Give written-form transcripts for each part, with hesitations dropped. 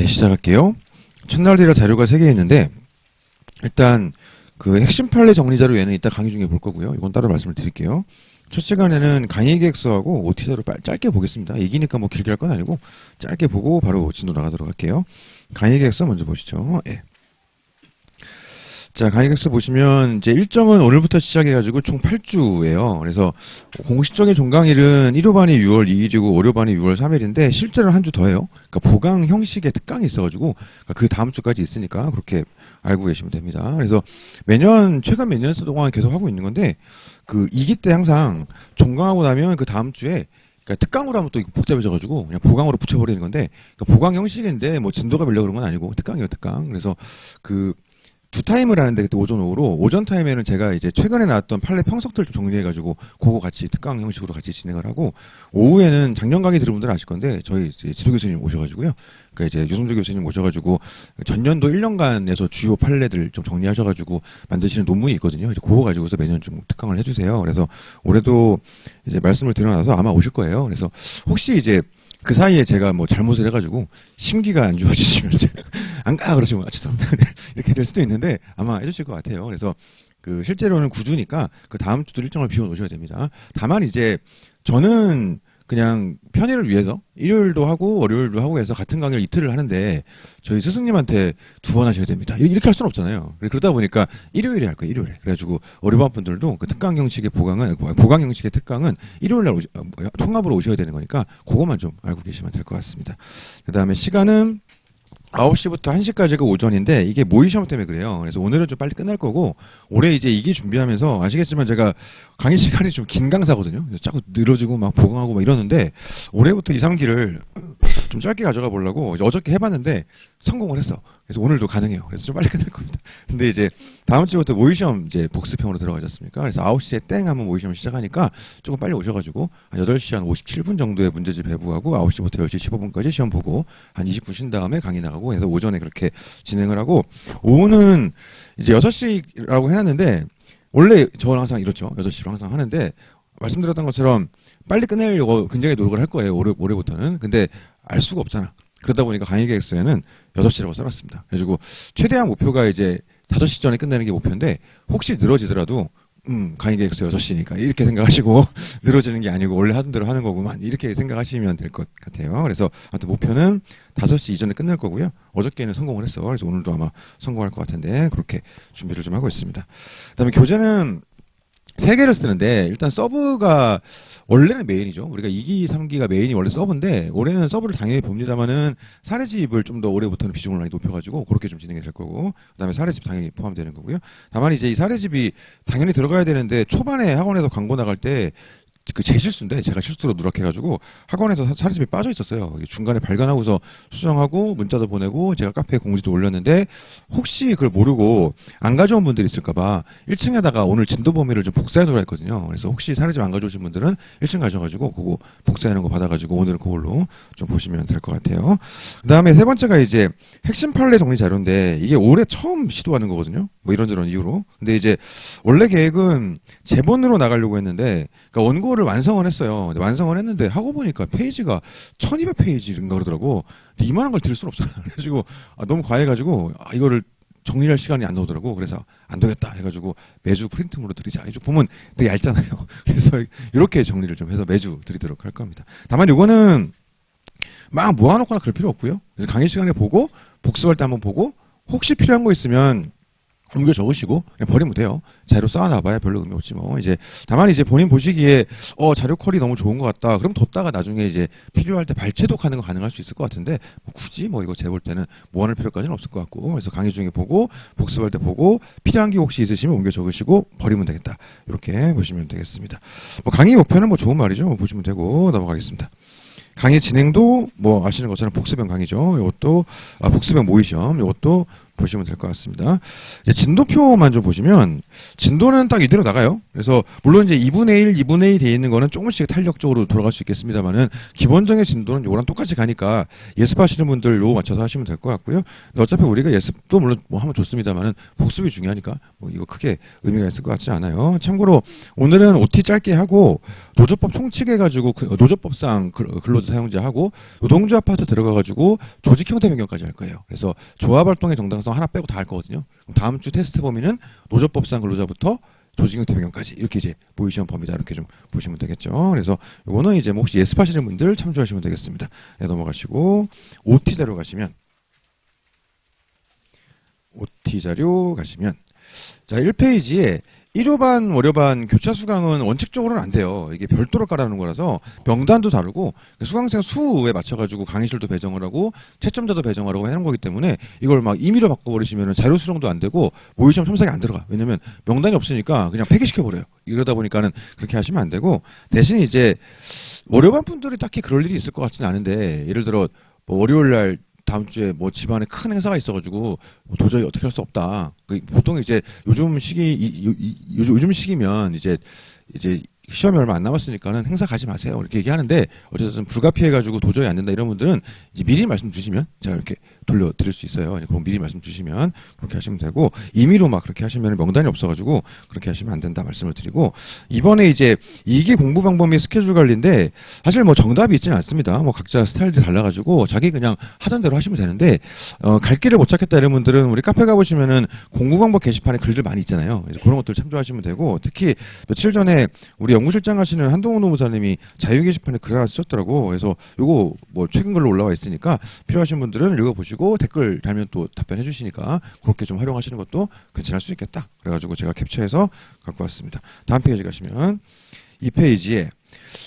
네, 시작할게요. 첫날이라 자료가 3개 있는데, 일단, 그 핵심 판례 정리 자료 얘는 이따 강의 중에 볼 거고요. 이건 따로 말씀을 드릴게요. 첫 시간에는 강의 계획서하고 OT 자료 짧게 보겠습니다. 이기니까 뭐 길게 할 건 아니고, 짧게 보고 바로 진도 나가도록 할게요. 강의 계획서 먼저 보시죠. 예. 자, 강의 계획서 보시면, 이제 일정은 오늘부터 시작해가지고 총 8주예요. 그래서 공식적인 종강일은 1호반이 6월 2일이고 5호반이 6월 3일인데, 실제로는 한 주 더해요. 그러니까 보강 형식의 특강이 있어가지고, 그 다음 주까지 있으니까 그렇게 알고 계시면 됩니다. 그래서 매년, 최근 몇 년 동안 계속 하고 있는 건데, 그 2기 때 항상 종강하고 나면 그 다음 주에 그러니까 특강으로 하면 또 복잡해져가지고 그냥 보강으로 붙여버리는 건데, 그러니까 보강 형식인데 뭐 진도가 별로 그런 건 아니고 특강이에요, 특강. 그래서 그 두 타임을 하는데 그때 오전 오후로 오전 타임에는 제가 이제 최근에 나왔던 판례 평석들 좀 정리해가지고 그거 같이 특강 형식으로 같이 진행을 하고, 오후에는 작년 강의 들은 분들은 아실 건데 저희 이제 지도 교수님 오셔가지고요. 그러니까 이제 유승조 교수님 오셔가지고 전년도 1년간에서 주요 판례들 좀 정리하셔가지고 만드시는 논문이 있거든요. 이제 그거 가지고서 매년 좀 특강을 해주세요. 그래서 올해도 이제 말씀을 드려놔서 아마 오실 거예요. 그래서 혹시 이제 그 사이에 제가 뭐 잘못을 해가지고 심기가 안 좋아지시면 안 가 그러시면 죄송합니다 이렇게 될 수도 있는데 아마 해주실 것 같아요. 그래서 그 실제로는 9주니까 그 다음 주도 일정을 비워 놓으셔야 됩니다. 다만 이제 저는 그냥 편의를 위해서 일요일도 하고 월요일도 하고 해서 같은 강의를 이틀을 하는데 저희 스승님한테 2번 하셔야 됩니다. 이렇게 할 수는 없잖아요. 그러다 보니까 일요일에 할 거예요. 일요일에. 그래가지고 어려운 분들도 그 특강 형식의 보강 형식의 특강은 일요일날 통합으로 오셔야 되는 거니까 그것만 좀 알고 계시면 될 것 같습니다. 그 다음에 시간은 9시부터 1시까지가 오전인데 이게 모의 시험 때문에 그래요. 그래서 오늘은 좀 빨리 끝날 거고, 올해 이제 2기 준비하면서 아시겠지만 제가 강의 시간이 좀 긴 강사거든요. 그래서 자꾸 늘어지고 막 보강하고 막 이러는데 올해부터 2, 3기를 좀 짧게 가져가 보려고 어저께 해봤는데 성공을 했어. 그래서 오늘도 가능해요. 그래서 좀 빨리 끝날 겁니다. 근데 이제 다음 주부터 모의 시험 이제 복습형으로 들어가셨습니까? 그래서 9시에 땡 하면 모의 시험 시작하니까 조금 빨리 오셔가지고 한 8시 한 57분 정도의 문제집 배부하고 9시부터 10시 15분까지 시험 보고 한 20분 쉰 다음에 강의 나가고 해서 오전에 그렇게 진행을 하고, 오후는 이제 6시라고 해놨는데 원래 저는 항상 이렇죠. 6시로 항상 하는데 말씀드렸던 것처럼 빨리 끝내려고 굉장히 노력을 할 거예요. 올해부터는. 근데 알 수가 없잖아. 그러다 보니까 강의 계획서에는 6시라고 써놨습니다. 그래가지고 최대한 목표가 이제 5시 전에 끝내는 게 목표인데 혹시 늘어지더라도 강의 계획서 6시니까 이렇게 생각하시고 늘어지는 게 아니고 원래 하던 대로 하는 거구만 이렇게 생각하시면 될 것 같아요. 그래서 아무튼 목표는 5시 이전에 끝낼 거고요. 어저께는 성공을 했어. 그래서 오늘도 아마 성공할 것 같은데 그렇게 준비를 좀 하고 있습니다. 그다음에 교재는 3개를 쓰는데 일단 서브가 원래는 메인이죠. 우리가 2기, 3기가 메인이 원래 서브인데 올해는 서브를 당연히 봅니다만은 사례집을 좀 더 올해부터는 비중을 많이 높여가지고 그렇게 좀 진행이 될 거고, 그다음에 사례집 당연히 포함되는 거고요. 다만 이제 이 사례집이 당연히 들어가야 되는데 초반에 학원에서 광고 나갈 때 그 제 실수인데 제가 실수로 누락해가지고 학원에서 사례집이 빠져 있었어요. 중간에 발견하고서 수정하고 문자도 보내고 제가 카페에 공지도 올렸는데 혹시 그걸 모르고 안 가져온 분들이 있을까봐 1층에다가 오늘 진도 범위를 좀 복사해 놓으라 했거든요. 그래서 혹시 사례집 안 가져오신 분들은 1층 가셔가지고 그거 복사해 놓은 거 받아가지고 오늘은 그걸로 좀 보시면 될 것 같아요. 그 다음에 세 번째가 이제 핵심 판례 정리 자료인데 이게 올해 처음 시도하는 거거든요. 뭐 이런저런 이유로. 근데 이제 원래 계획은 제본으로 나가려고 했는데 그러니까 원고를 완성을 했어요. 근데 완성을 했는데 하고 보니까 페이지가 1200페이지인가 그러더라고. 근데 이만한 걸 들을 수는 없어요. 그래가지고 너무 과해가지고 이거를 정리할 시간이 안 나오더라고. 그래서 안 되겠다 해가지고 매주 프린트물로 드리자. 이쪽 보면 되게 얇잖아요. 그래서 이렇게 정리를 좀 해서 매주 드리도록 할 겁니다. 다만 이거는 막 모아놓거나 그럴 필요 없고요. 그래서 강의 시간에 보고 복습할 때 한번 보고 혹시 필요한 거 있으면 옮겨 적으시고 그냥 버리면 돼요. 자료 쌓아놔봐야 별로 의미 없지 뭐. 이제 다만 이제 본인 보시기에 자료 퀄이 너무 좋은 것 같다. 그럼 뒀다가 나중에 이제 필요할 때 발췌독하는 거 가능할 수 있을 것 같은데 굳이 뭐 이거 재볼 때는 모아놓을 필요까지는 없을 것 같고, 그래서 강의 중에 보고 복습할 때 보고 필요한 게 혹시 있으시면 옮겨 적으시고 버리면 되겠다. 이렇게 보시면 되겠습니다. 뭐 강의 목표는 뭐 좋은 말이죠. 뭐 보시면 되고 넘어가겠습니다. 강의 진행도 뭐 아시는 것처럼 복습형 강의죠. 이것도 복습형 모의 시험, 이것도 보시면 될 것 같습니다. 이제 진도표만 좀 보시면 진도는 딱 이대로 나가요. 그래서 물론 이제 2분의 1, 2분의 2 돼 있는 거는 조금씩 탄력적으로 돌아갈 수 있겠습니다만은 기본적인 진도는 요거랑 똑같이 가니까 예습하시는 분들 요거 맞춰서 하시면 될 것 같고요. 근데 어차피 우리가 예습도 물론 뭐 하면 좋습니다만은 복습이 중요하니까 뭐 이거 크게 의미가 있을 것 같지 않아요. 참고로 오늘은 OT 짧게 하고 노조법 총칙해가지고 노조법상 근로자 사용자하고 노동조합 파트 들어가가지고 조직 형태 변경까지 할 거예요. 그래서 조합 활동의 정당성 하나 빼고 다 할 거거든요. 그럼 다음 주 테스트 범위는 노조법상 근로자부터 조직 형태 변경까지 이렇게 이제 모의 시험 범위다 이렇게 좀 보시면 되겠죠. 그래서 이거는 이제 뭐 혹시 예습하시는 분들 참조하시면 되겠습니다. 네, 넘어가시고 OT 자료 가시면 OT 자료 가시면 자 1페이지에 1호반, 월요반 교차 수강은 원칙적으로는 안 돼요. 이게 별도로 깔아놓은 거라서 명단도 다르고 수강생 수에 맞춰가지고 강의실도 배정을 하고 채점자도 배정하라고 해놓은 거기 때문에 이걸 막 임의로 바꿔버리시면 자료 수령도 안 되고 모의시험 첨삭이 안 들어가. 왜냐면 명단이 없으니까 그냥 폐기시켜버려요. 이러다 보니까는 그렇게 하시면 안 되고 대신 이제 월요반 분들이 딱히 그럴 일이 있을 것 같지는 않은데 예를 들어 뭐 월요일날 다음 주에 뭐 집안에 큰 행사가 있어가지고 뭐 도저히 어떻게 할 수 없다. 보통 이제 요즘 요즘 시기면 이제 시험이 얼마 안 남았으니까는 행사 가지 마세요. 이렇게 얘기하는데 어쨌든 불가피해가지고 도저히 안 된다 이런 분들은 이제 미리 말씀 주시면 제가 이렇게 돌려드릴 수 있어요. 그럼 미리 말씀 주시면 그렇게 하시면 되고 임의로 막 그렇게 하시면 명단이 없어가지고 그렇게 하시면 안 된다 말씀을 드리고 이번에 이제 2기 공부 방법 및 스케줄 관리인데 사실 뭐 정답이 있지는 않습니다. 뭐 각자 스타일이 달라가지고 자기 그냥 하던 대로 하시면 되는데 갈 길을 못 찾겠다 이런 분들은 우리 카페 가보시면은 공부 방법 게시판에 글들 많이 있잖아요. 그래서 그런 것들 참조하시면 되고 특히 며칠 전에 우리 연구실장 하시는 한동훈 노무사님이 자유 게시판에 글 하나 쓰셨더라고. 그래서 요거 뭐 최근 글로 올라와 있으니까 필요하신 분들은 읽어보시고 댓글 달면 또 답변해 주시니까 그렇게 좀 활용하시는 것도 괜찮을 수 있겠다. 그래가지고 제가 캡처해서 갖고 왔습니다. 다음 페이지 가시면 이 페이지에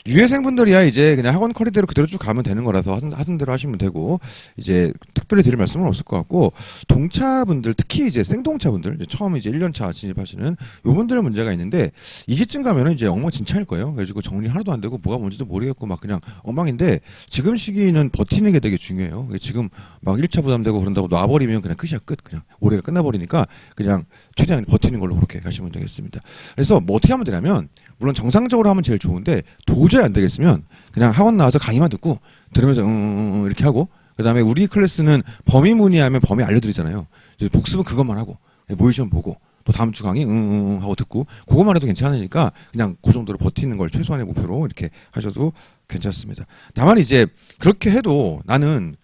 유해생분들이야 이제 그냥 학원 커리대로 그대로 쭉 가면 되는 거라서 하던 대로 하시면 되고 이제 특별히 드릴 말씀은 없을 것 같고 동차분들 특히 이제 생동차분들 이제 처음 이제 1년차 진입하시는 요분들 문제가 있는데 2기쯤 가면은 이제 엉망진창일 거예요. 그래가지고 정리 하나도 안 되고 뭐가 뭔지도 모르겠고 막 그냥 엉망인데 지금 시기는 버티는 게 되게 중요해요. 지금 막 1차 부담되고 그런다고 놔버리면 그냥 끝이야 끝. 그냥 올해가 끝나버리니까 그냥 최대한 버티는 걸로 그렇게 가시면 되겠습니다. 그래서 뭐 어떻게 하면 되냐면 물론 정상적으로 하면 제일 좋은데 도저히 안 되겠으면 그냥 학원 나와서 강의만 듣고 들으면서 이렇게 하고 그 다음에 우리 클래스는 범위 문의하면 범위 알려드리잖아요. 이제 복습은 그것만 하고 모의시험 보고 또 다음 주 강의 하고 듣고 그것만 해도 괜찮으니까 그냥 그 정도로 버티는 걸 최소한의 목표로 이렇게 하셔도 괜찮습니다. 다만 이제 그렇게 해도 나는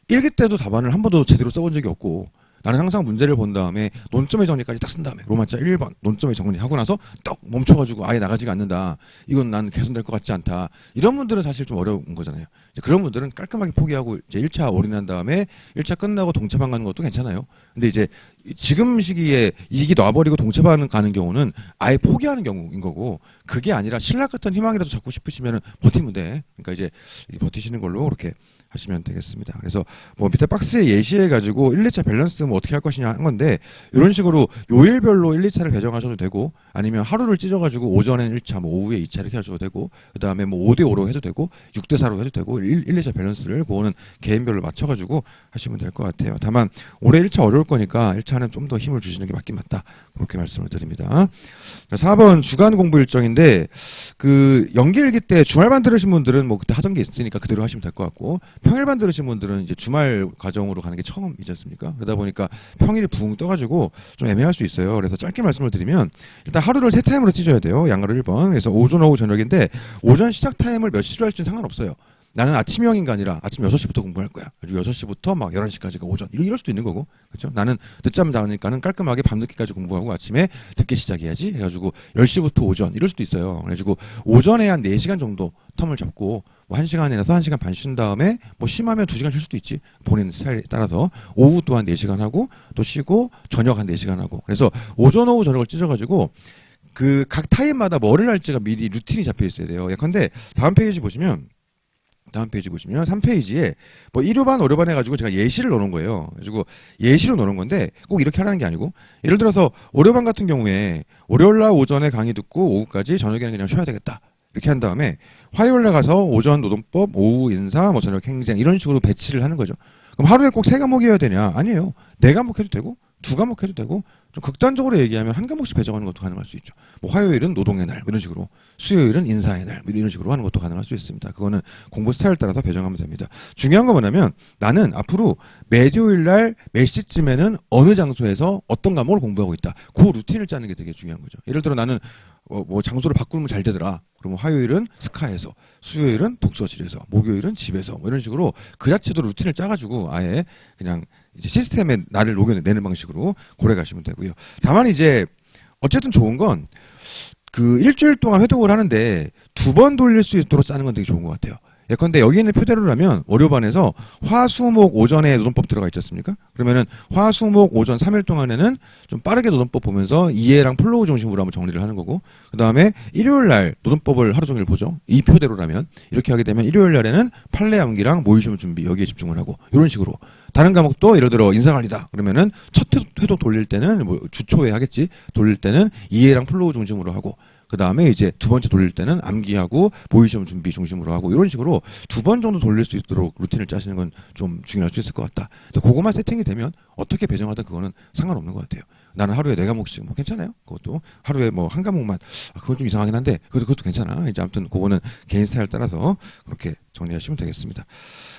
1기 때도 답안을 한 번도 제대로 써본 적이 없고 나는 항상 문제를 본 다음에 논점의 정리까지 딱 쓴 다음에 로마자 1번 논점의 정리하고 나서 딱 멈춰가지고 아예 나가지가 않는다. 이건 난 개선될 것 같지 않다. 이런 분들은 사실 좀 어려운 거잖아요. 이제 그런 분들은 깔끔하게 포기하고 이제 1차 올인한 다음에 1차 끝나고 동체반 가는 것도 괜찮아요. 근데 이제 지금 시기에 2기 놔버리고 동체반 가는 경우는 아예 포기하는 경우인 거고 그게 아니라 신락 같은 희망이라도 잡고 싶으시면 버티면 돼. 그러니까 이제 버티시는 걸로 그렇게 하시면 되겠습니다. 그래서 뭐 밑에 박스에 예시해가지고 1, 2차 밸런스 뭐 어떻게 할 것이냐 한 건데 이런 식으로 요일별로 1, 2차를 배정하셔도 되고 아니면 하루를 찢어가지고 오전엔 1차, 뭐 오후에 2차 이렇게 하셔도 되고 그 다음에 뭐 5대5로 해도 되고 6대4로 해도 되고 1, 2차 밸런스를 그거는 개인별로 맞춰가지고 하시면 될 것 같아요. 다만 올해 1차 어려울 거니까 1차는 좀 더 힘을 주시는 게 맞긴 맞다. 그렇게 말씀을 드립니다. 4번 주간 공부 일정인데 그 연기일기 때 주말반 들으신 분들은 뭐 그때 하던 게 있으니까 그대로 하시면 될 것 같고 평일반 들으신 분들은 이제 주말 과정으로 가는 게 처음이지 않습니까? 그러다 보니까 평일이 붕 떠가지고 좀 애매할 수 있어요. 그래서 짧게 말씀을 드리면 일단 하루를 3타임으로 찢어야 돼요. 양가를 1번. 그래서 오전, 오후, 저녁인데 오전 시작 타임을 몇 시로 할지는 상관없어요. 나는 아침형인가 아니라 아침 6시부터 공부할 거야. 그리고 6시부터 막 11시까지가 오전. 이럴 수도 있는 거고. 그렇죠? 나는 늦잠 자니까는 깔끔하게 밤늦게까지 공부하고 아침에 늦게 시작해야지. 해가지고 10시부터 오전. 이럴 수도 있어요. 그래가지고 오전에 한 4시간 정도 텀을 잡고 뭐 1시간이라서 1시간 반 쉰 다음에 뭐 심하면 2시간 쉴 수도 있지. 본인 스타일에 따라서 오후 또한 4시간 하고 또 쉬고 저녁 한 4시간 하고. 그래서 오전, 오후, 저녁을 찢어가지고 그 각 타임마다 뭐를 할지가 미리 루틴이 잡혀 있어야 돼요. 예컨대 다음 페이지 보시면 3페이지에 뭐 1호반, 5호반 해가지고 제가 예시를 넣어놓은 거예요. 그래가지고 예시로 넣어놓은 건데 꼭 이렇게 하라는 게 아니고 예를 들어서 5호반 같은 경우에 월요일날 오전에 강의 듣고 오후까지 저녁에는 그냥 쉬어야 되겠다. 이렇게 한 다음에 화요일날 가서 오전 노동법, 오후 인사, 뭐 저녁 행정 이런 식으로 배치를 하는 거죠. 그럼 하루에 꼭 3과목이어야 되냐? 아니에요. 4과목 해도 되고 2과목 해도 되고 좀 극단적으로 얘기하면 1과목씩 배정하는 것도 가능할 수 있죠. 뭐 화요일은 노동의 날 이런 식으로, 수요일은 인사의 날 이런 식으로 하는 것도 가능할 수 있습니다. 그거는 공부 스타일 따라서 배정하면 됩니다. 중요한 건 뭐냐면 나는 앞으로 매주일 날 몇 시쯤에는 어느 장소에서 어떤 과목을 공부하고 있다. 그 루틴을 짜는 게 되게 중요한 거죠. 예를 들어 나는 뭐 장소를 바꾸면 잘 되더라. 그러면 화요일은 스카에서, 수요일은 독서실에서, 목요일은 집에서 뭐 이런 식으로 그 자체도 루틴을 짜가지고 아예 그냥 이제 시스템에 나를 녹여내는 방식으로 고래 가시면 되고요. 다만 이제 어쨌든 좋은 건 그 일주일 동안 회독을 하는데 2번 돌릴 수 있도록 짜는 건 되게 좋은 것 같아요. 예컨대 여기 있는 표대로라면 월요반에서 화수목 오전에 노동법 들어가 있지 않습니까? 그러면은 화수목 오전 3일 동안에는 좀 빠르게 노동법 보면서 이해랑 플로우 중심으로 한번 정리를 하는 거고, 그 다음에 일요일 날 노동법을 하루 종일 보죠. 이 표대로라면 이렇게 하게 되면 일요일 날에는 판례 암기랑 모의시험 준비 여기에 집중을 하고, 이런 식으로 다른 과목도 예를 들어 인사관리다 그러면은 첫 회독 돌릴 때는 뭐 주초에 하겠지, 돌릴 때는 이해랑 플로우 중심으로 하고, 그 다음에 이제 2번째 돌릴 때는 암기하고 모의시험 준비 중심으로 하고, 이런 식으로 2번 정도 돌릴 수 있도록 루틴을 짜시는 건 좀 중요할 수 있을 것 같다. 근데 그거만 세팅이 되면 어떻게 배정하든 그거는 상관없는 것 같아요. 나는 하루에 4과목씩 뭐 괜찮아요. 그것도 하루에 뭐 1과목만 그건 좀 이상하긴 한데 그것도 괜찮아. 이제 아무튼 그거는 개인 스타일 따라서 그렇게 정리하시면 되겠습니다.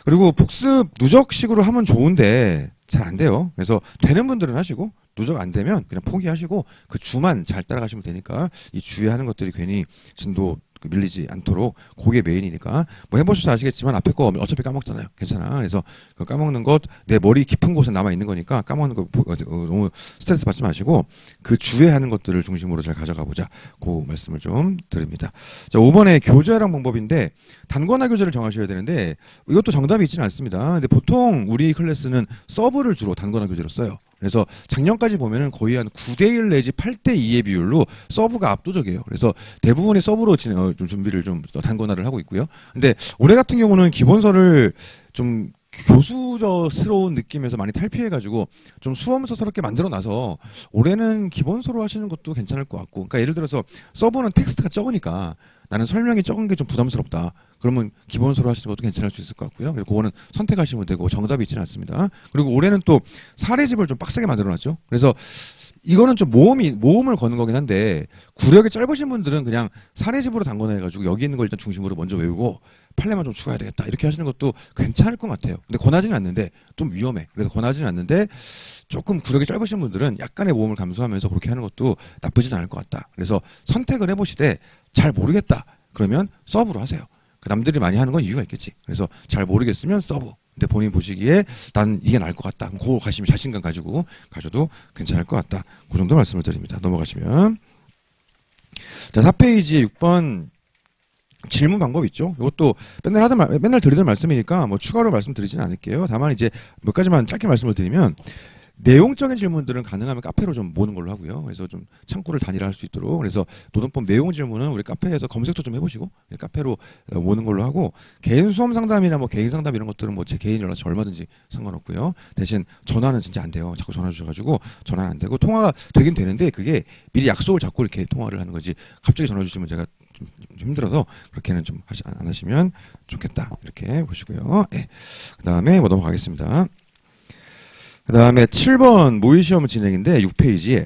그리고 복습 누적식으로 하면 좋은데 잘 안 돼요. 그래서 되는 분들은 하시고 누적 안 되면 그냥 포기하시고 그 주만 잘 따라가시면 되니까 이 주에 하는 것들이 괜히 진도 밀리지 않도록 그게 메인이니까 뭐 해보셔서 아시겠지만 앞에 거 어차피 까먹잖아요. 괜찮아. 그래서 그 까먹는 것 내 머리 깊은 곳에 남아 있는 거니까 까먹는 거 너무 스트레스 받지 마시고 그 주에 하는 것들을 중심으로 잘 가져가 보자. 그 말씀을 좀 드립니다. 자, 5번에 교재활용 방법인데 단권화 교재를 정하셔야 되는데 이것도 정답이 있지는 않습니다. 근데 보통 우리 클래스는 서브를 주로 단권화 교재로 써요. 그래서 작년까지 보면은 거의 한 9대1 내지 8대2의 비율로 서브가 압도적이에요. 그래서 대부분이 서브로 좀 준비를 좀 단권화를 하고 있고요. 근데 올해 같은 경우는 기본서를 좀 교수저스러운 느낌에서 많이 탈피해가지고 좀 수험서스럽게 만들어놔서 올해는 기본서로 하시는 것도 괜찮을 것 같고, 그러니까 예를 들어서 서브는 텍스트가 적으니까 나는 설명이 적은 게 좀 부담스럽다. 그러면 기본서로 하시는 것도 괜찮을 수 있을 것 같고요. 그리고 그거는 선택하시면 되고 정답이 있지는 않습니다. 그리고 올해는 또 사례집을 좀 빡세게 만들어놨죠. 그래서 이거는 좀 모험을 거는 거긴 한데 구력이 짧으신 분들은 그냥 사례집으로 단권화해가지고 여기 있는 걸 일단 중심으로 먼저 외우고 판례만 좀 추가해야 되겠다 이렇게 하시는 것도 괜찮을 것 같아요. 근데 권하지는 않는데 좀 위험해. 그래서 권하지는 않는데 조금 구력이 짧으신 분들은 약간의 모험을 감수하면서 그렇게 하는 것도 나쁘진 않을 것 같다. 그래서 선택을 해보시되 잘 모르겠다 그러면 서브로 하세요. 남들이 많이 하는 건 이유가 있겠지. 그래서 잘 모르겠으면 서브. 근데 본인 보시기에 난 이게 나을 것 같다. 그럼 그거 가시면 자신감 가지고 가셔도 괜찮을 것 같다. 그 정도 말씀을 드립니다. 넘어가시면. 자, 4페이지에 6번 질문 방법 있죠. 이것도 맨날 드리던 말씀이니까 뭐 추가로 말씀드리지는 않을게요. 다만 이제 몇 가지만 짧게 말씀을 드리면 내용적인 질문들은 가능하면 카페로 좀 모는 걸로 하고요. 그래서 좀 창구를 단일화할 수 있도록. 그래서 노동법 내용 질문은 우리 카페에서 검색도 좀 해보시고 카페로 모는 걸로 하고, 개인 수험 상담이나 뭐 개인 상담 이런 것들은 뭐 제 개인 연락처 얼마든지 상관없고요. 대신 전화는 진짜 안 돼요. 자꾸 전화 주셔가지고 전화는 안 되고, 통화가 되긴 되는데 그게 미리 약속을 잡고 이렇게 통화를 하는 거지 갑자기 전화 주시면 제가 좀 힘들어서 그렇게는 좀 안 하시면 좋겠다. 이렇게 보시고요. 네. 그 다음에 뭐 넘어가겠습니다. 그 다음에 7번 모의시험 진행인데 6페이지에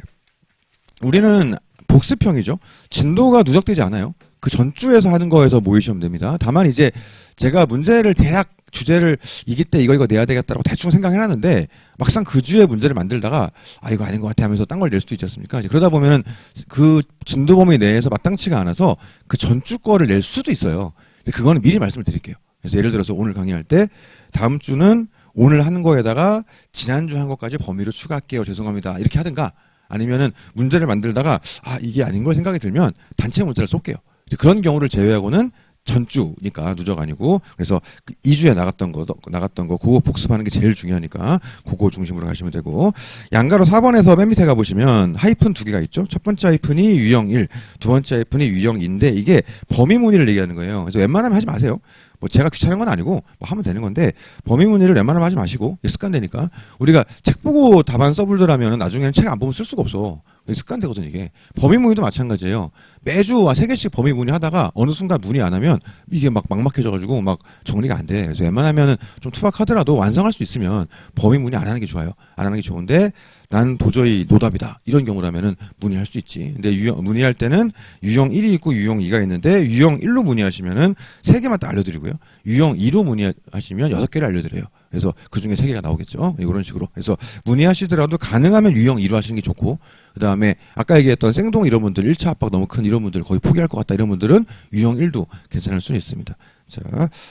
우리는 복습형이죠. 진도가 누적되지 않아요. 그 전주에서 하는 거에서 모의시험 됩니다. 다만 이제 제가 문제를 대략 주제를 이기 때 이거 내야 되겠다라고 대충 생각해놨는데 막상 그 주에 문제를 만들다가 아 이거 아닌 것 같아 하면서 딴 걸 낼 수도 있지 않습니까? 이제 그러다 보면은 그 진도 범위 내에서 마땅치가 않아서 그 전주 거를 낼 수도 있어요. 근데 그거는 미리 말씀을 드릴게요. 그래서 예를 들어서 오늘 강의할 때 다음 주는 오늘 하는 거에다가 지난주 한 것까지 범위로 추가할게요. 죄송합니다. 이렇게 하든가, 아니면은 문제를 만들다가 아 이게 아닌 걸 생각이 들면 단체 문제를 쏠게요. 그런 경우를 제외하고는 전주니까 누적 아니고, 그래서 2주에 나갔던 거 그거 복습하는 게 제일 중요하니까 그거 중심으로 가시면 되고, 양가로 4번에서 맨 밑에 가보시면 하이픈 2개가 있죠. 첫 번째 하이픈이 유형 1, 두 번째 하이픈이 유형 2인데 이게 범위 문의를 얘기하는 거예요. 그래서 웬만하면 하지 마세요. 뭐 제가 귀찮은 건 아니고 뭐 하면 되는 건데 범위 문의를 웬만하면 하지 마시고 습관되니까 우리가 책 보고 답안 써불더라면 나중에는 책 안 보면 쓸 수가 없어. 습관되거든 이게. 범위 문의도 마찬가지예요. 매주 3개씩 범위 문의 하다가 어느 순간 문의 안 하면 이게 막 막막해져가지고 막 정리가 안 돼. 그래서 웬만하면 좀 투박하더라도 완성할 수 있으면 범위 문의 안 하는 게 좋아요. 안 하는 게 좋은데 난 도저히 노답이다. 이런 경우라면은 문의할 수 있지. 근데 문의할 때는 유형 1이 있고 유형 2가 있는데 유형 1로 문의하시면은 3개만 딱 알려드리고요. 유형 2로 문의하시면 6개를 알려드려요. 그래서 그 중에 3개가 나오겠죠. 이런 식으로. 그래서 문의하시더라도 가능하면 유형 2로 하시는 게 좋고, 그 다음에 아까 얘기했던 생동 이런 분들, 1차 압박 너무 큰 이런 분들 거의 포기할 것 같다. 이런 분들은 유형 1도 괜찮을 수는 있습니다. 자,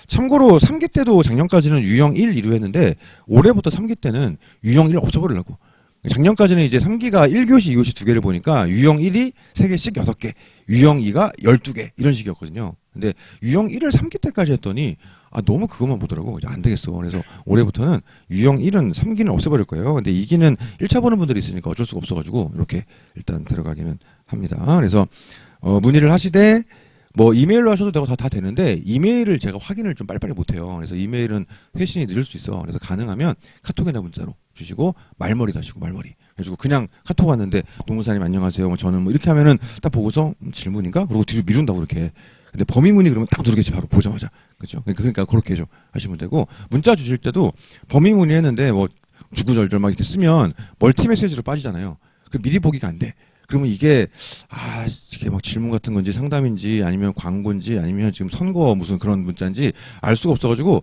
참고로 3기 때도 작년까지는 유형 1, 2로 했는데 올해부터 3기 때는 유형 1 없애버리려고. 작년까지는 이제 3기가 1교시, 2교시 2개를 보니까 유형 1이 3개씩 6개, 유형 2가 12개 이런 식이었거든요. 근데 유형 1을 3기 때까지 했더니 너무 그것만 보더라고. 이제 안 되겠어. 그래서 올해부터는 유형 1은 3기는 없애버릴 거예요. 근데 2기는 1차 보는 분들이 있으니까 어쩔 수가 없어가지고 이렇게 일단 들어가기는 합니다. 그래서 문의를 하시되 뭐 이메일로 하셔도 되고 다 되는데 이메일을 제가 확인을 좀 빨리빨리 못해요. 그래서 이메일은 회신이 늦을 수 있어. 그래서 가능하면 카톡이나 문자로 주시고 말머리 다시고 말머리. 그래가지고 그냥 카톡 왔는데 노무사님 안녕하세요. 뭐 저는 뭐 이렇게 하면은 딱 보고서 질문인가? 그러고 뒤로 미룬다고 그렇게. 근데 범위문의 그러면 딱 누르겠지 바로 보자마자. 그죠? 그러니까 그렇게 좀 하시면 되고 문자 주실 때도 범위문의 했는데 뭐 주구절절 막 이렇게 쓰면 멀티 메시지로 빠지잖아요. 그 미리 보기가 안 돼. 그러면 이게 막 질문 같은 건지 상담인지 아니면 광고인지 아니면 지금 선거 무슨 그런 문자인지 알 수가 없어가지고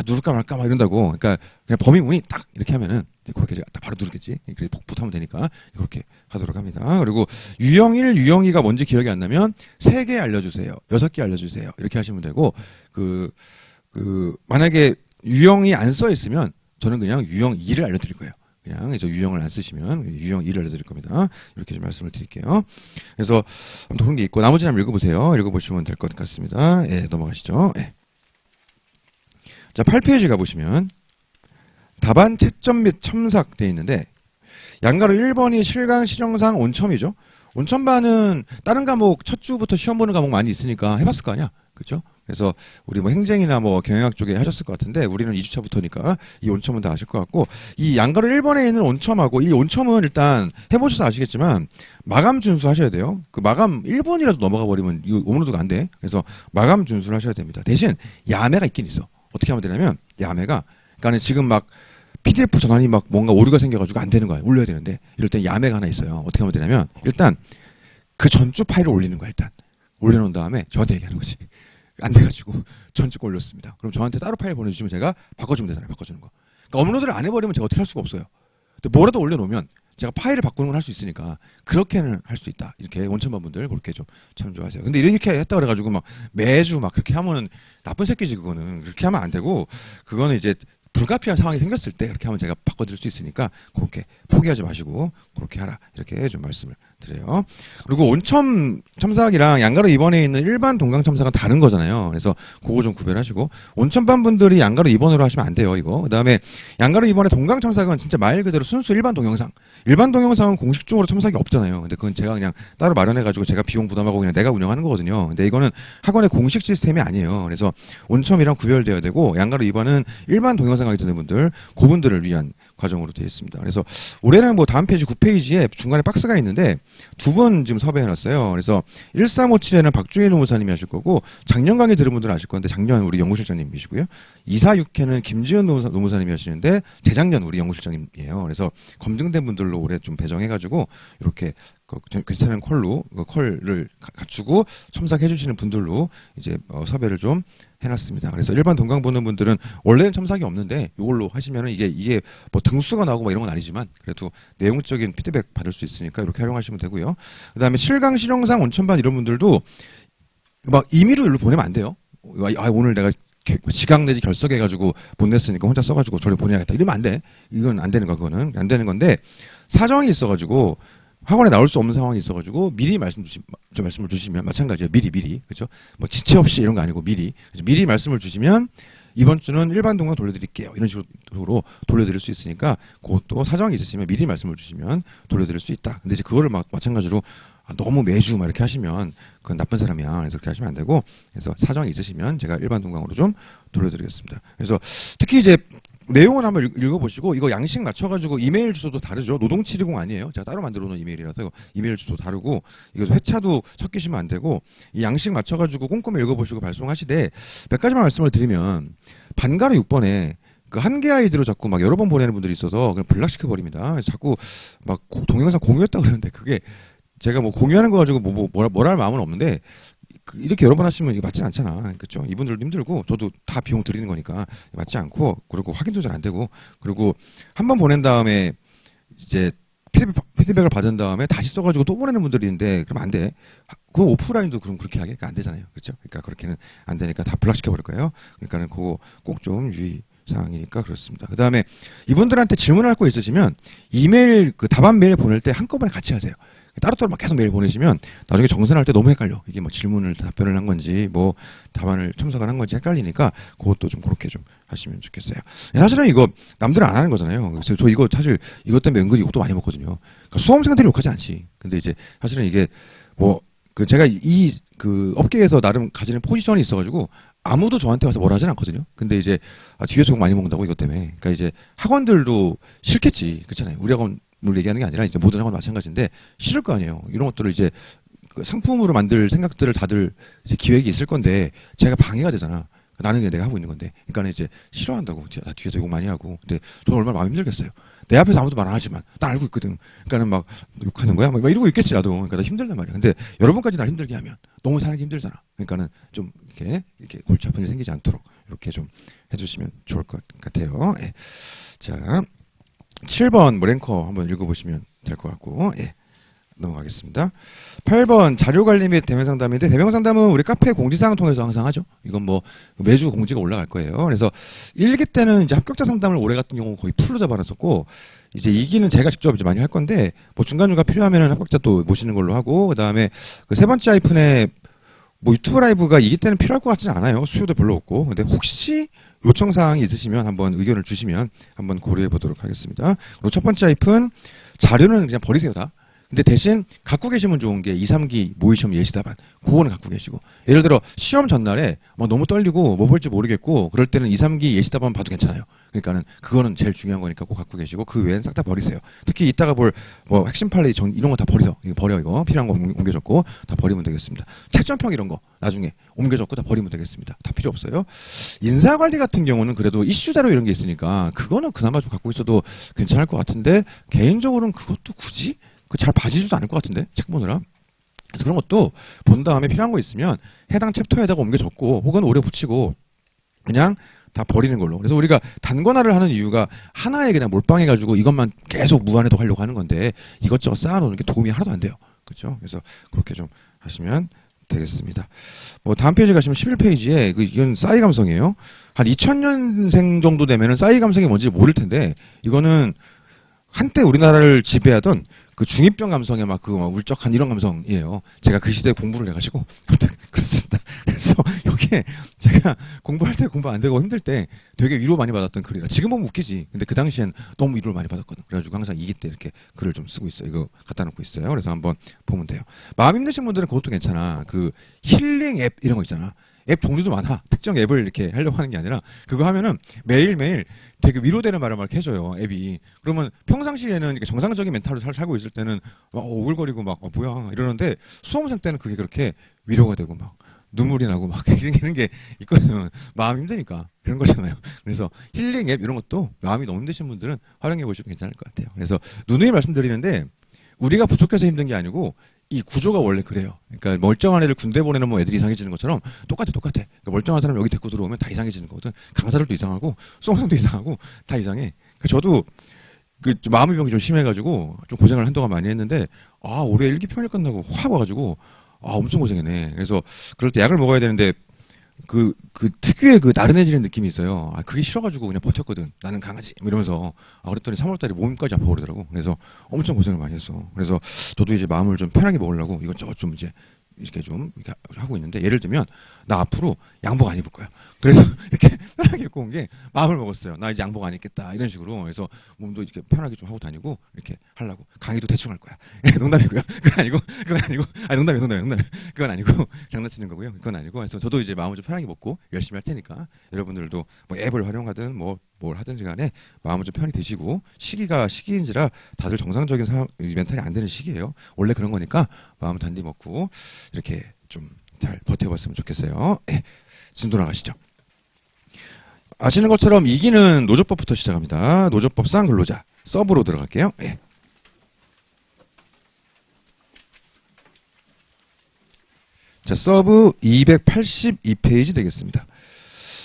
누를까 말까 막 이런다고. 그러니까 그냥 범위문의 딱 이렇게 하면은 그렇게 제가 딱 바로 누르겠지. 그래 복붙하면 되니까 그렇게 하도록 합니다. 그리고 유형 1, 유형 2가 뭔지 기억이 안 나면 3개 알려주세요. 6개 알려주세요. 이렇게 하시면 되고 만약에 유형이 안 써 있으면 저는 그냥 유형 2를 알려드릴 거예요. 그냥 저 유형을 안 쓰시면 유형 2를 알려드릴 겁니다. 이렇게 좀 말씀을 드릴게요. 그래서 아무튼 그런 게 있고 나머지 한번 읽어보세요. 읽어보시면 될 것 같습니다. 넘어가시죠. 자, 8페이지 가보시면 답안 채점 및 첨삭 되어 있는데 양가로 1번이 실강 실형상 온첨이죠. 온첨반은 다른 과목 첫 주부터 시험 보는 과목 많이 있으니까 해봤을 거 아니야. 그렇죠? 그래서 우리 뭐 행정이나 뭐 경영학 쪽에 하셨을 것 같은데 우리는 2주차부터니까 이 온첨은 다 아실 것 같고 이 양가로 1번에 있는 온첨하고 이 온첨은 일단 해보셔서 아시겠지만 마감 준수하셔야 돼요. 그 마감 1번이라도 넘어가 버리면 이거 오늘도 안 돼. 그래서 마감 준수를 하셔야 됩니다. 대신 야매가 있긴 있어. 어떻게 하면 되냐면 야매가 그러니까 지금 막 PDF 전환이 막 뭔가 오류가 생겨가지고 안 되는 거야. 올려야 되는데 이럴 땐 야매가 하나 있어요. 어떻게 하면 되냐면 일단 그 전주 파일을 올리는 거야. 일단 올려놓은 다음에 저한테 얘기하는 거지. 안 돼가지고 전주 거 올렸습니다. 그럼 저한테 따로 파일 보내주시면 제가 바꿔주면 되잖아요. 바꿔주는 거. 그러니까 업로드를 안 해버리면 제가 어떻게 할 수가 없어요. 근데 뭐라도 올려놓으면 제가 파일을 바꾸는 걸 할 수 있으니까 그렇게는 할 수 있다. 이렇게 원천반 분들 그렇게 좀 참조하세요. 근데 이렇게 했다 그래가지고 막 매주 막 그렇게 하면은 나쁜 새끼지 그거는. 그렇게 하면 안 되고 그거는 이제 불가피한 상황이 생겼을 때 그렇게 하면 제가 바꿔드릴 수 있으니까 그렇게 포기하지 마시고 그렇게 하라 이렇게 좀 말씀을 드려요. 그리고 온첨 첨삭이랑 양가로 2번에 있는 일반 동강 첨삭은 다른 거잖아요. 그래서 그거 좀 구별하시고 온첨반 분들이 양가로 2번으로 하시면 안 돼요. 이거. 그다음에 양가로 2번에 동강 첨삭은 진짜 말 그대로 순수 일반 동영상. 일반 동영상은 공식적으로 첨삭이 없잖아요. 근데 그건 제가 그냥 따로 마련해가지고 제가 비용 부담하고 그냥 내가 운영하는 거거든요. 근데 이거는 학원의 공식 시스템이 아니에요. 그래서 온첨이랑 구별되어야 되고 양가로 2번은 일반 동영상 하게 되는 분들, 그분들을 위한 과정으로 되어 있습니다. 그래서 올해는 뭐 다음 페이지 9페이지에 중간에 박스가 있는데 두 분 지금 섭외해놨어요. 그래서 1357에는 박주희 노무사님이 하실 거고 작년 강의 들은 분들은 아실 건데 작년 우리 연구실장님이시고요. 246회는 김지은 노무사님이 하시는데 재작년 우리 연구실장님이에요. 그래서 검증된 분들로 올해 좀 배정해가지고 이렇게 괜찮은 컬을 갖추고 첨삭해 주시는 분들로 이제 섭외를 좀 해놨습니다. 그래서 일반 동강 보는 분들은 원래는 첨삭이 없는데 이걸로 하시면은 이게 뭐 등수가 나오고 뭐 이런 건 아니지만 그래도 내용적인 피드백 받을 수 있으니까 이렇게 활용하시면 되고요. 그다음에 실강 실용상 온천반 이런 분들도 막 임의로 일로 보내면 안 돼요. 오늘 내가 지각 내지 결석해가지고 못 냈으니까 혼자 써가지고 저를 보내야겠다. 이러면 안 돼. 이건 안 되는 거 그거는 안 되는 건데 사정이 있어가지고. 학원에 나올 수 없는 상황이 있어가지고 미리 말씀을 주시면 마찬가지예요. 미리 그렇죠? 뭐 지체 없이 이런 거 아니고 미리 말씀을 주시면 이번 주는 일반 동강 돌려드릴게요. 이런 식으로 돌려드릴 수 있으니까 그것도 사정이 있으시면 미리 말씀을 주시면 돌려드릴 수 있다. 근데 이제 그거를 마찬가지로 너무 매주 막 이렇게 하시면 그건 나쁜 사람이야. 그래서 그렇게 하시면 안 되고, 그래서 사정이 있으시면 제가 일반 동강으로 좀 돌려드리겠습니다. 그래서 특히 이제 내용은 한번 읽어보시고, 이거 양식 맞춰가지고 이메일 주소도 다르죠. 노동720 아니에요. 제가 따로 만들어 놓은 이메일이라서 이메일 주소 다르고, 이거 회차도 섞이시면 안 되고, 이 양식 맞춰가지고 꼼꼼히 읽어보시고 발송하시되, 몇 가지만 말씀을 드리면, 반가루 6번에 그 한 개 아이디로 자꾸 막 여러 번 보내는 분들이 있어서 그냥 블락시켜버립니다. 자꾸 막 동영상 공유했다 그러는데, 그게 제가 뭐 공유하는 거 가지고 뭐라 할 마음은 없는데, 이렇게 여러 번 하시면 이게 맞진 않잖아. 그렇죠? 이분들도 힘들고 저도 다 비용 드리는 거니까 맞지 않고, 그리고 확인도 잘 안 되고, 그리고 한 번 보낸 다음에 이제 피드백을 받은 다음에 다시 써가지고 또 보내는 분들이 있는데, 그럼 안 돼. 그 오프라인도 그럼 그렇게 하게 안 되잖아요. 그렇죠? 그러니까 그렇게는 안 되니까 다 블락시켜 버릴 거예요. 그러니까는 그거 꼭 좀 유의 사항이니까 그렇습니다. 그 다음에 이분들한테 질문할 거 있으시면 이메일 그 답안 메일 보낼 때 한꺼번에 같이 하세요. 따로따로 막 계속 메일 보내시면 나중에 정산할 때 너무 헷갈려. 이게 뭐 질문을 답변을 한 건지 뭐 답안을 첨삭을 한 건지 헷갈리니까 그것도 좀 그렇게 좀 하시면 좋겠어요. 사실은 이거 남들은 안 하는 거잖아요. 그래서 저 이거 사실 이것 때문에 은근히 욕도 많이 먹거든요. 그러니까 수험생들이 욕하지 않지. 근데 이제 사실은 이게 뭐 그 제가 이 그 업계에서 나름 가지는 포지션이 있어가지고 아무도 저한테 와서 뭐라 하진 않거든요. 근데 이제 뒤에서 욕 많이 먹는다고 이것 때문에. 그러니까 이제 학원들도 싫겠지. 그렇잖아요. 우리 학원 물 얘기하는 게 아니라 이제 모든 학원 마찬가지인데 싫을 거 아니에요. 이런 것들을 이제 그 상품으로 만들 생각들을 다들 이제 기획이 있을 건데 제가 방해가 되잖아. 나는 그냥 내가 하고 있는 건데. 그러니까 이제 싫어한다고. 나 뒤에서 욕 많이 하고. 근데 저는 얼마나 마음이 힘들겠어요. 내 앞에서 아무도 말 안 하지만 난 알고 있거든. 그러니까는 막 욕하는 거야. 막 이러고 있겠지 나도. 그러니까 나 힘들단 말이야. 근데 여러분까지 날 힘들게 하면 너무 살기 힘들잖아. 그러니까는 좀 이렇게 골치 아픈 일이 생기지 않도록 이렇게 좀 해주시면 좋을 것 같아요. 예. 자. 7번 뭐 랭커 한번 읽어보시면 될 것 같고, 예, 넘어가겠습니다. 8번 자료관리 및 대면상담인데, 대면상담은 우리 카페 공지사항 통해서 항상 하죠. 이건 뭐 매주 공지가 올라갈 거예요. 그래서 1기 때는 이제 합격자 상담을 올해 같은 경우 거의 풀로 잡아놨었고, 이제 2기는 제가 직접 이제 많이 할 건데, 뭐 중간중간 필요하면은 합격자 또 모시는 걸로 하고, 그 다음에 그 세 번째 하이픈에 뭐 유튜브 라이브가 2기 때는 필요할 것 같지는 않아요. 수요도 별로 없고. 근데 혹시 요청사항이 있으시면 한번 의견을 주시면 한번 고려해 보도록 하겠습니다. 그리고 첫 번째 하이픈 자료는 그냥 버리세요 다. 근데 대신 갖고 계시면 좋은 게 2, 3기 모의시험 예시답안 그거는 갖고 계시고, 예를 들어 시험 전날에 막 너무 떨리고 뭐 볼지 모르겠고 그럴 때는 2, 3기 예시답안 봐도 괜찮아요. 그러니까는 그거는 제일 중요한 거니까 꼭 갖고 계시고, 그 외엔 싹 다 버리세요. 특히 이따가 볼 뭐 핵심 판례 이런 거 다 버리세요. 이거 버려. 이거 필요한 거 옮겨 적고 다 버리면 되겠습니다. 채점평 이런 거 나중에 옮겨 적고 다 버리면 되겠습니다. 다 필요 없어요. 인사관리 같은 경우는 그래도 이슈 자료 이런 게 있으니까 그거는 그나마 좀 갖고 있어도 괜찮을 것 같은데, 개인적으로는 그것도 굳이 그 잘 봐지지도 않을 것 같은데 책 보느라. 그래서 그런 것도 본 다음에 필요한 거 있으면 해당 챕터에다가 옮겨 적고 혹은 오래 붙이고 그냥 다 버리는 걸로. 그래서 우리가 단권화를 하는 이유가 하나에 그냥 몰빵해가지고 이것만 계속 무한해도 하려고 하는 건데, 이것저것 쌓아놓는 게 도움이 하나도 안 돼요. 그렇죠? 그래서 그렇게 좀 하시면 되겠습니다. 뭐 다음 페이지 가시면 11페이지에 이건 싸이 감성이에요. 한 2000년생 정도 되면은 싸이 감성이 뭔지 모를 텐데, 이거는 한때 우리나라를 지배하던 그 중이병 감성의 막 울적한 이런 감성이에요. 제가 그 시대에 공부를 해가지고 아무튼 그렇습니다. 그래서 여기에 제가 공부할 때 공부 안 되고 힘들 때 되게 위로 많이 받았던 글이라. 지금 보면 웃기지. 근데 그 당시엔 너무 위로를 많이 받았거든. 그래가지고 항상 2기 때 이렇게 글을 좀 쓰고 있어요. 이거 갖다 놓고 있어요. 그래서 한번 보면 돼요. 마음 힘드신 분들은 그것도 괜찮아. 그 힐링 앱 이런 거 있잖아. 앱 종류도 많아. 특정 앱을 이렇게 하려고 하는 게 아니라 그거 하면은 매일매일 되게 위로되는 말을 막 해줘요, 앱이. 그러면 평상시에는 이렇게 정상적인 멘탈로 살고 있을 때는 막 오글거리고 막 뭐야 이러는데, 수험생 때는 그게 그렇게 위로가 되고 막 눈물이 나고 막 이런 게 있거든. 마음 힘드니까 그런 거잖아요. 그래서 힐링 앱 이런 것도 마음이 너무 힘드신 분들은 활용해 보시면 괜찮을 것 같아요. 그래서 누누이 말씀드리는데, 우리가 부족해서 힘든 게 아니고 이 구조가 원래 그래요. 그러니까 멀쩡한 애들 군대 보내놓으면 애들이 이상해지는 것처럼 똑같아. 그러니까 멀쩡한 사람 여기 데리고 들어오면 다 이상해지는 거거든. 강사들도 이상하고 수험생도 이상하고 다 이상해. 그러니까 저도 그 마음의 병이 좀 심해가지고 좀 고생을 한동안 많이 했는데, 올해 일기 평일 끝나고 확 와가지고 엄청 고생했네. 그래서 그럴 때 약을 먹어야 되는데 그 특유의 그 나른해지는 느낌이 있어요. 그게 싫어가지고 그냥 버텼거든. 나는 강아지 이러면서. 그랬더니 3월달에 몸까지 아파버리더라고. 그래서 엄청 고생을 많이 했어. 그래서 저도 이제 마음을 좀 편하게 먹으려고 이것저것 좀 이제 이렇게 좀 이렇게 하고 있는데, 예를 들면 나 앞으로 양복 안 입을 거야. 그래서 이렇게 편하게 입고 온 게 마음을 먹었어요. 나 이제 양복 안 입겠다 이런 식으로. 그래서 몸도 이렇게 편하게 좀 하고 다니고 이렇게 하려고. 강의도 대충 할 거야. 농담이고요. 농담이에요. 그건 아니고 장난치는 거고요. 그건 아니고. 그래서 저도 이제 마음을 좀 편하게 먹고 열심히 할 테니까 여러분들도 뭐 앱을 활용하든 뭘 하든지 간에 마음을 좀 편히 드시고, 시기가 시기인지라 다들 정상적인 멘탈이 안 되는 시기예요. 원래 그런 거니까 마음을 단디 먹고 이렇게 좀 잘 버텨봤으면 좋겠어요. 진도 나가시죠. 아시는 것처럼 2기는 노조법부터 시작합니다. 노조법상 근로자. 서브로 들어갈게요. 자, 서브 282페이지 되겠습니다.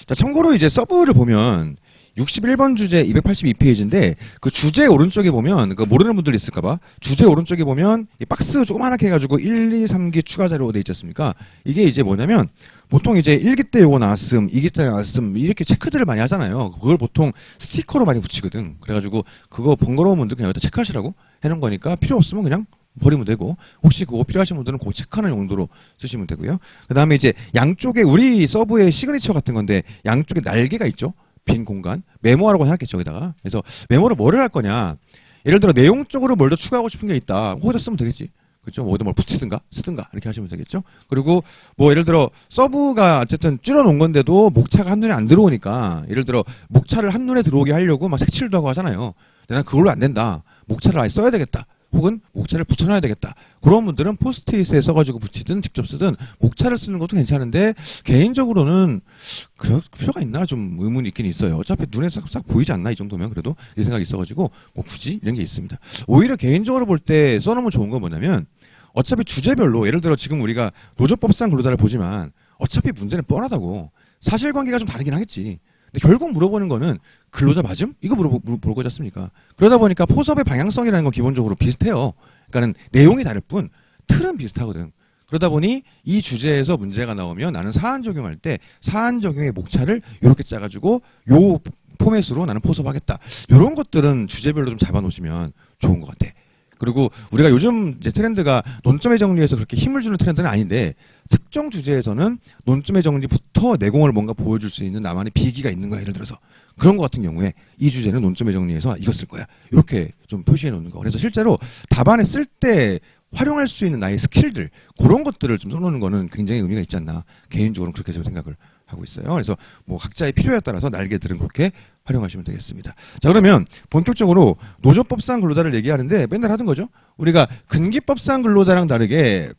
자, 참고로 이제 서브를 보면 61번 주제 282페이지인데 그 주제 오른쪽에 보면, 그 모르는 분들 있을까봐, 주제 오른쪽에 보면 이 박스 조그만하게 해가지고 1, 2, 3기 추가 자료가 돼 있지 않습니까? 이게 이제 뭐냐면 보통 이제 1기 때 요거 나왔음, 2기 때 나왔음 이렇게 체크들을 많이 하잖아요. 그걸 보통 스티커로 많이 붙이거든. 그래가지고 그거 번거로운 분들 그냥 여기다 체크하시라고 해놓은 거니까 필요 없으면 그냥 버리면 되고, 혹시 그거 필요하신 분들은 그거 체크하는 용도로 쓰시면 되고요. 그 다음에 이제 양쪽에 우리 서브의 시그니처 같은 건데 양쪽에 날개가 있죠. 빈 공간, 메모하라고 해놨겠죠, 여기다가. 그래서 메모를 뭐를 할 거냐. 예를 들어 내용적으로 뭘 더 추가하고 싶은 게 있다. 거기다 쓰면 되겠지. 그렇죠? 어디다 뭘 붙이든가 쓰든가 이렇게 하시면 되겠죠. 그리고 뭐 예를 들어 서브가 어쨌든 줄여놓은 건데도 목차가 한눈에 안 들어오니까, 예를 들어 목차를 한눈에 들어오게 하려고 막 색칠도 하고 하잖아요. 근데 난 그걸로 안 된다. 목차를 아예 써야 되겠다. 혹은 목차를 붙여놔야 되겠다. 그런 분들은 포스트잇에 써가지고 붙이든 직접 쓰든 목차를 쓰는 것도 괜찮은데, 개인적으로는 그럴 필요가 있나 좀 의문이 있긴 있어요. 어차피 눈에 싹 보이지 않나 이 정도면. 그래도 이 생각이 있어가지고 뭐 굳이 이런 게 있습니다. 오히려 개인적으로 볼 때 써놓으면 좋은 건 뭐냐면, 어차피 주제별로, 예를 들어 지금 우리가 노조법상 근로자를 보지만 어차피 문제는 뻔하다고. 사실관계가 좀 다르긴 하겠지. 근데 결국 물어보는 거는 근로자 맞음? 이거 물어보지 않습니까? 그러다 보니까 포섭의 방향성이라는 건 기본적으로 비슷해요. 그러니까는 내용이 다를 뿐 틀은 비슷하거든. 그러다 보니 이 주제에서 문제가 나오면 나는 사안 적용할 때 사안 적용의 목차를 이렇게 짜가지고 요 포맷으로 나는 포섭하겠다. 이런 것들은 주제별로 좀 잡아놓으시면 좋은 것 같아. 그리고 우리가 요즘 이제 트렌드가 논점의 정리에서 그렇게 힘을 주는 트렌드는 아닌데, 특정 주제에서는 논점의 정리부터 내공을 뭔가 보여줄 수 있는 나만의 비기가 있는 거야. 예를 들어서 그런 것 같은 경우에 이 주제는 논점의 정리에서 이거 쓸 거야. 이렇게 좀 표시해 놓는 거. 그래서 실제로 답안에 쓸 때 활용할 수 있는 나의 스킬들, 그런 것들을 좀 써놓는 거는 굉장히 의미가 있지 않나. 개인적으로는 그렇게 좀 생각을 하고 있어요. 그래서 뭐 각자의 필요에 따라서 날개들은 그렇게 활용하시면 되겠습니다. 자, 그러면 본격적으로 노조법상 근로자를 얘기하는데 맨날 하던 거죠. 우리가 근기법상 근로자랑 다르게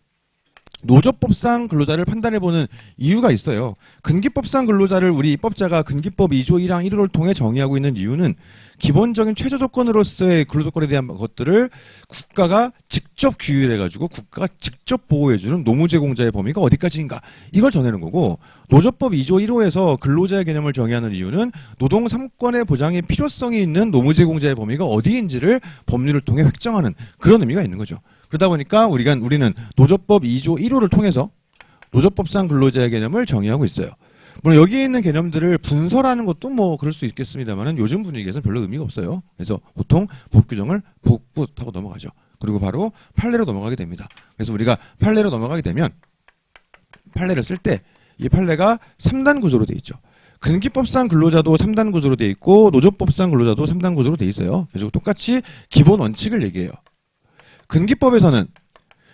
노조법상 근로자를 판단해보는 이유가 있어요. 근기법상 근로자를 우리 입법자가 근기법 2조 1항 1호를 통해 정의하고 있는 이유는 기본적인 최저 조건으로서의 근로조건에 대한 것들을 국가가 직접 규율해가지고 국가가 직접 보호해주는 노무 제공자의 범위가 어디까지인가, 이걸 전하는 거고, 노조법 2조 1호에서 근로자의 개념을 정의하는 이유는 노동 3권의 보장에 필요성이 있는 노무 제공자의 범위가 어디인지를 법률을 통해 획정하는 그런 의미가 있는 거죠. 그러다 보니까 우리는 노조법 2조 1호를 통해서 노조법상 근로자의 개념을 정의하고 있어요. 물론 여기에 있는 개념들을 분설하는 것도 뭐 그럴 수 있겠습니다만 요즘 분위기에서는 별로 의미가 없어요. 그래서 보통 법규정을 복붙하고 넘어가죠. 그리고 바로 판례로 넘어가게 됩니다. 그래서 우리가 판례로 넘어가게 되면 판례를 쓸 때 이 판례가 3단 구조로 돼 있죠. 근기법상 근로자도 3단 구조로 돼 있고 노조법상 근로자도 3단 구조로 돼 있어요. 그래서 똑같이 기본 원칙을 얘기해요. 근기법에서는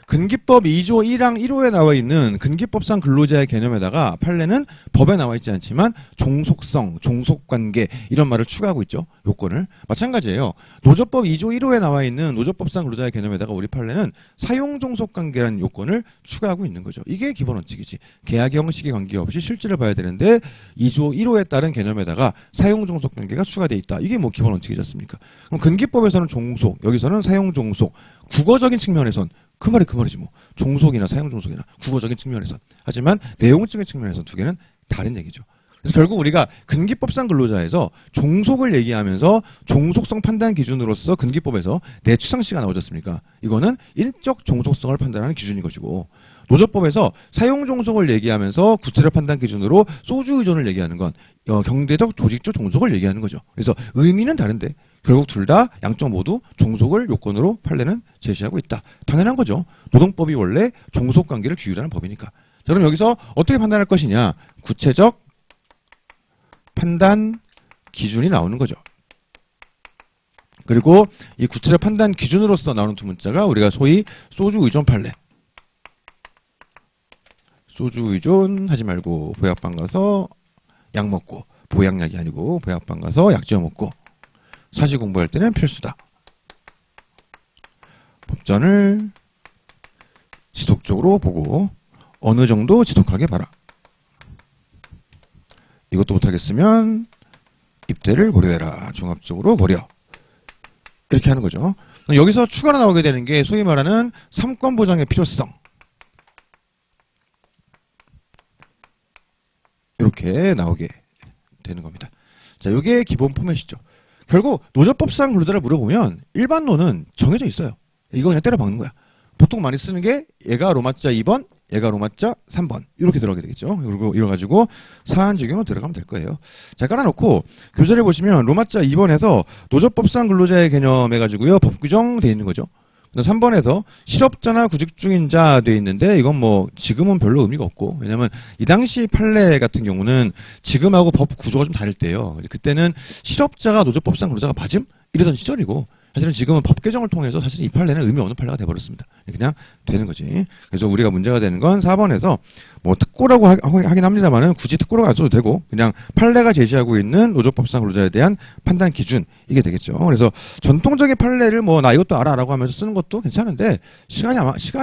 근기법 2조 1항 1호에 나와 있는 근기법상 근로자의 개념에다가 판례는 법에 나와 있지 않지만 종속성, 종속관계 이런 말을 추가하고 있죠. 요건을. 마찬가지예요. 노조법 2조 1호에 나와 있는 노조법상 근로자의 개념에다가 우리 판례는 사용종속관계라는 요건을 추가하고 있는 거죠. 이게 기본 원칙이지. 계약 형식에 관계없이 실질을 봐야 되는데 2조 1호에 따른 개념에다가 사용종속관계가 추가되어 있다. 이게 뭐 기본 원칙이지 않습니까? 그럼 근기법에서는 종속, 여기서는 사용종속. 국어적인 측면에선 그 말이지 뭐. 종속이나 사용종속이나 국어적인 측면에선. 하지만 내용적인 측면에선 두 개는 다른 얘기죠. 그래서 결국 우리가 근기법상 근로자에서 종속을 얘기하면서 종속성 판단 기준으로서 근기법에서 내추상시가 나오지 않습니까? 이거는 인적 종속성을 판단하는 기준인 것이고, 노조법에서 사용 종속을 얘기하면서 구체적 판단 기준으로 소주 의존을 얘기하는 건 경제적 조직적 종속을 얘기하는 거죠. 그래서 의미는 다른데 결국 둘 다 양쪽 모두 종속을 요건으로 판례는 제시하고 있다. 당연한 거죠. 노동법이 원래 종속 관계를 규율하는 법이니까. 자, 그럼 여기서 어떻게 판단할 것이냐? 구체적 판단 기준이 나오는 거죠. 그리고 이 구체적 판단 기준으로서 나오는 두 문자가 우리가 소위 소주 의존 판례. 소주 의존 하지 말고 보약방 가서 약 먹고, 보약약이 아니고 보약방 가서 약 지어 먹고, 사시 공부할 때는 필수다. 법전을 지속적으로 보고 어느 정도 지속하게 봐라. 이것도 못하겠으면 입대를 고려해라. 종합적으로 고려. 이렇게 하는 거죠. 여기서 추가로 나오게 되는 게 소위 말하는 삼권 보장의 필요성. 이렇게 나오게 되는 겁니다. 자, 이게 기본 포맷이죠. 결국 노조법상 근로자를 물어보면 일반론은 정해져 있어요. 이거 그냥 때려 박는 거야. 보통 많이 쓰는 게 얘가 로마자 2번, 얘가 로마자 3번 이렇게 들어가게 되겠죠. 그리고 이래가지고 사안 적용으로 들어가면 될 거예요. 자, 깔아놓고 교재를 보시면 로마자 2번에서 노조법상 근로자의 개념 해가지고요. 법 규정돼 있는 거죠. 3번에서 실업자나 구직 중인 자 돼 있는데 이건 뭐 지금은 별로 의미가 없고, 왜냐면 이 당시 판례 같은 경우는 지금하고 법 구조가 좀 다를 때예요. 그때는 실업자가 노조법상 근로자가 맞음? 이러던 시절이고, 사실은 지금은 법 개정을 통해서 사실 이 판례는 의미 없는 판례가 돼버렸습니다. 그냥 되는 거지. 그래서 우리가 문제가 되는 건 4번에서 뭐 특고라고 하긴 합니다만은 굳이 특고라고 안 써도 되고 그냥 판례가 제시하고 있는 노조법상 근로자에 대한 판단 기준 이게 되겠죠. 그래서 전통적인 판례를 뭐 나 이것도 알아라고 하면서 쓰는 것도 괜찮은데 시간이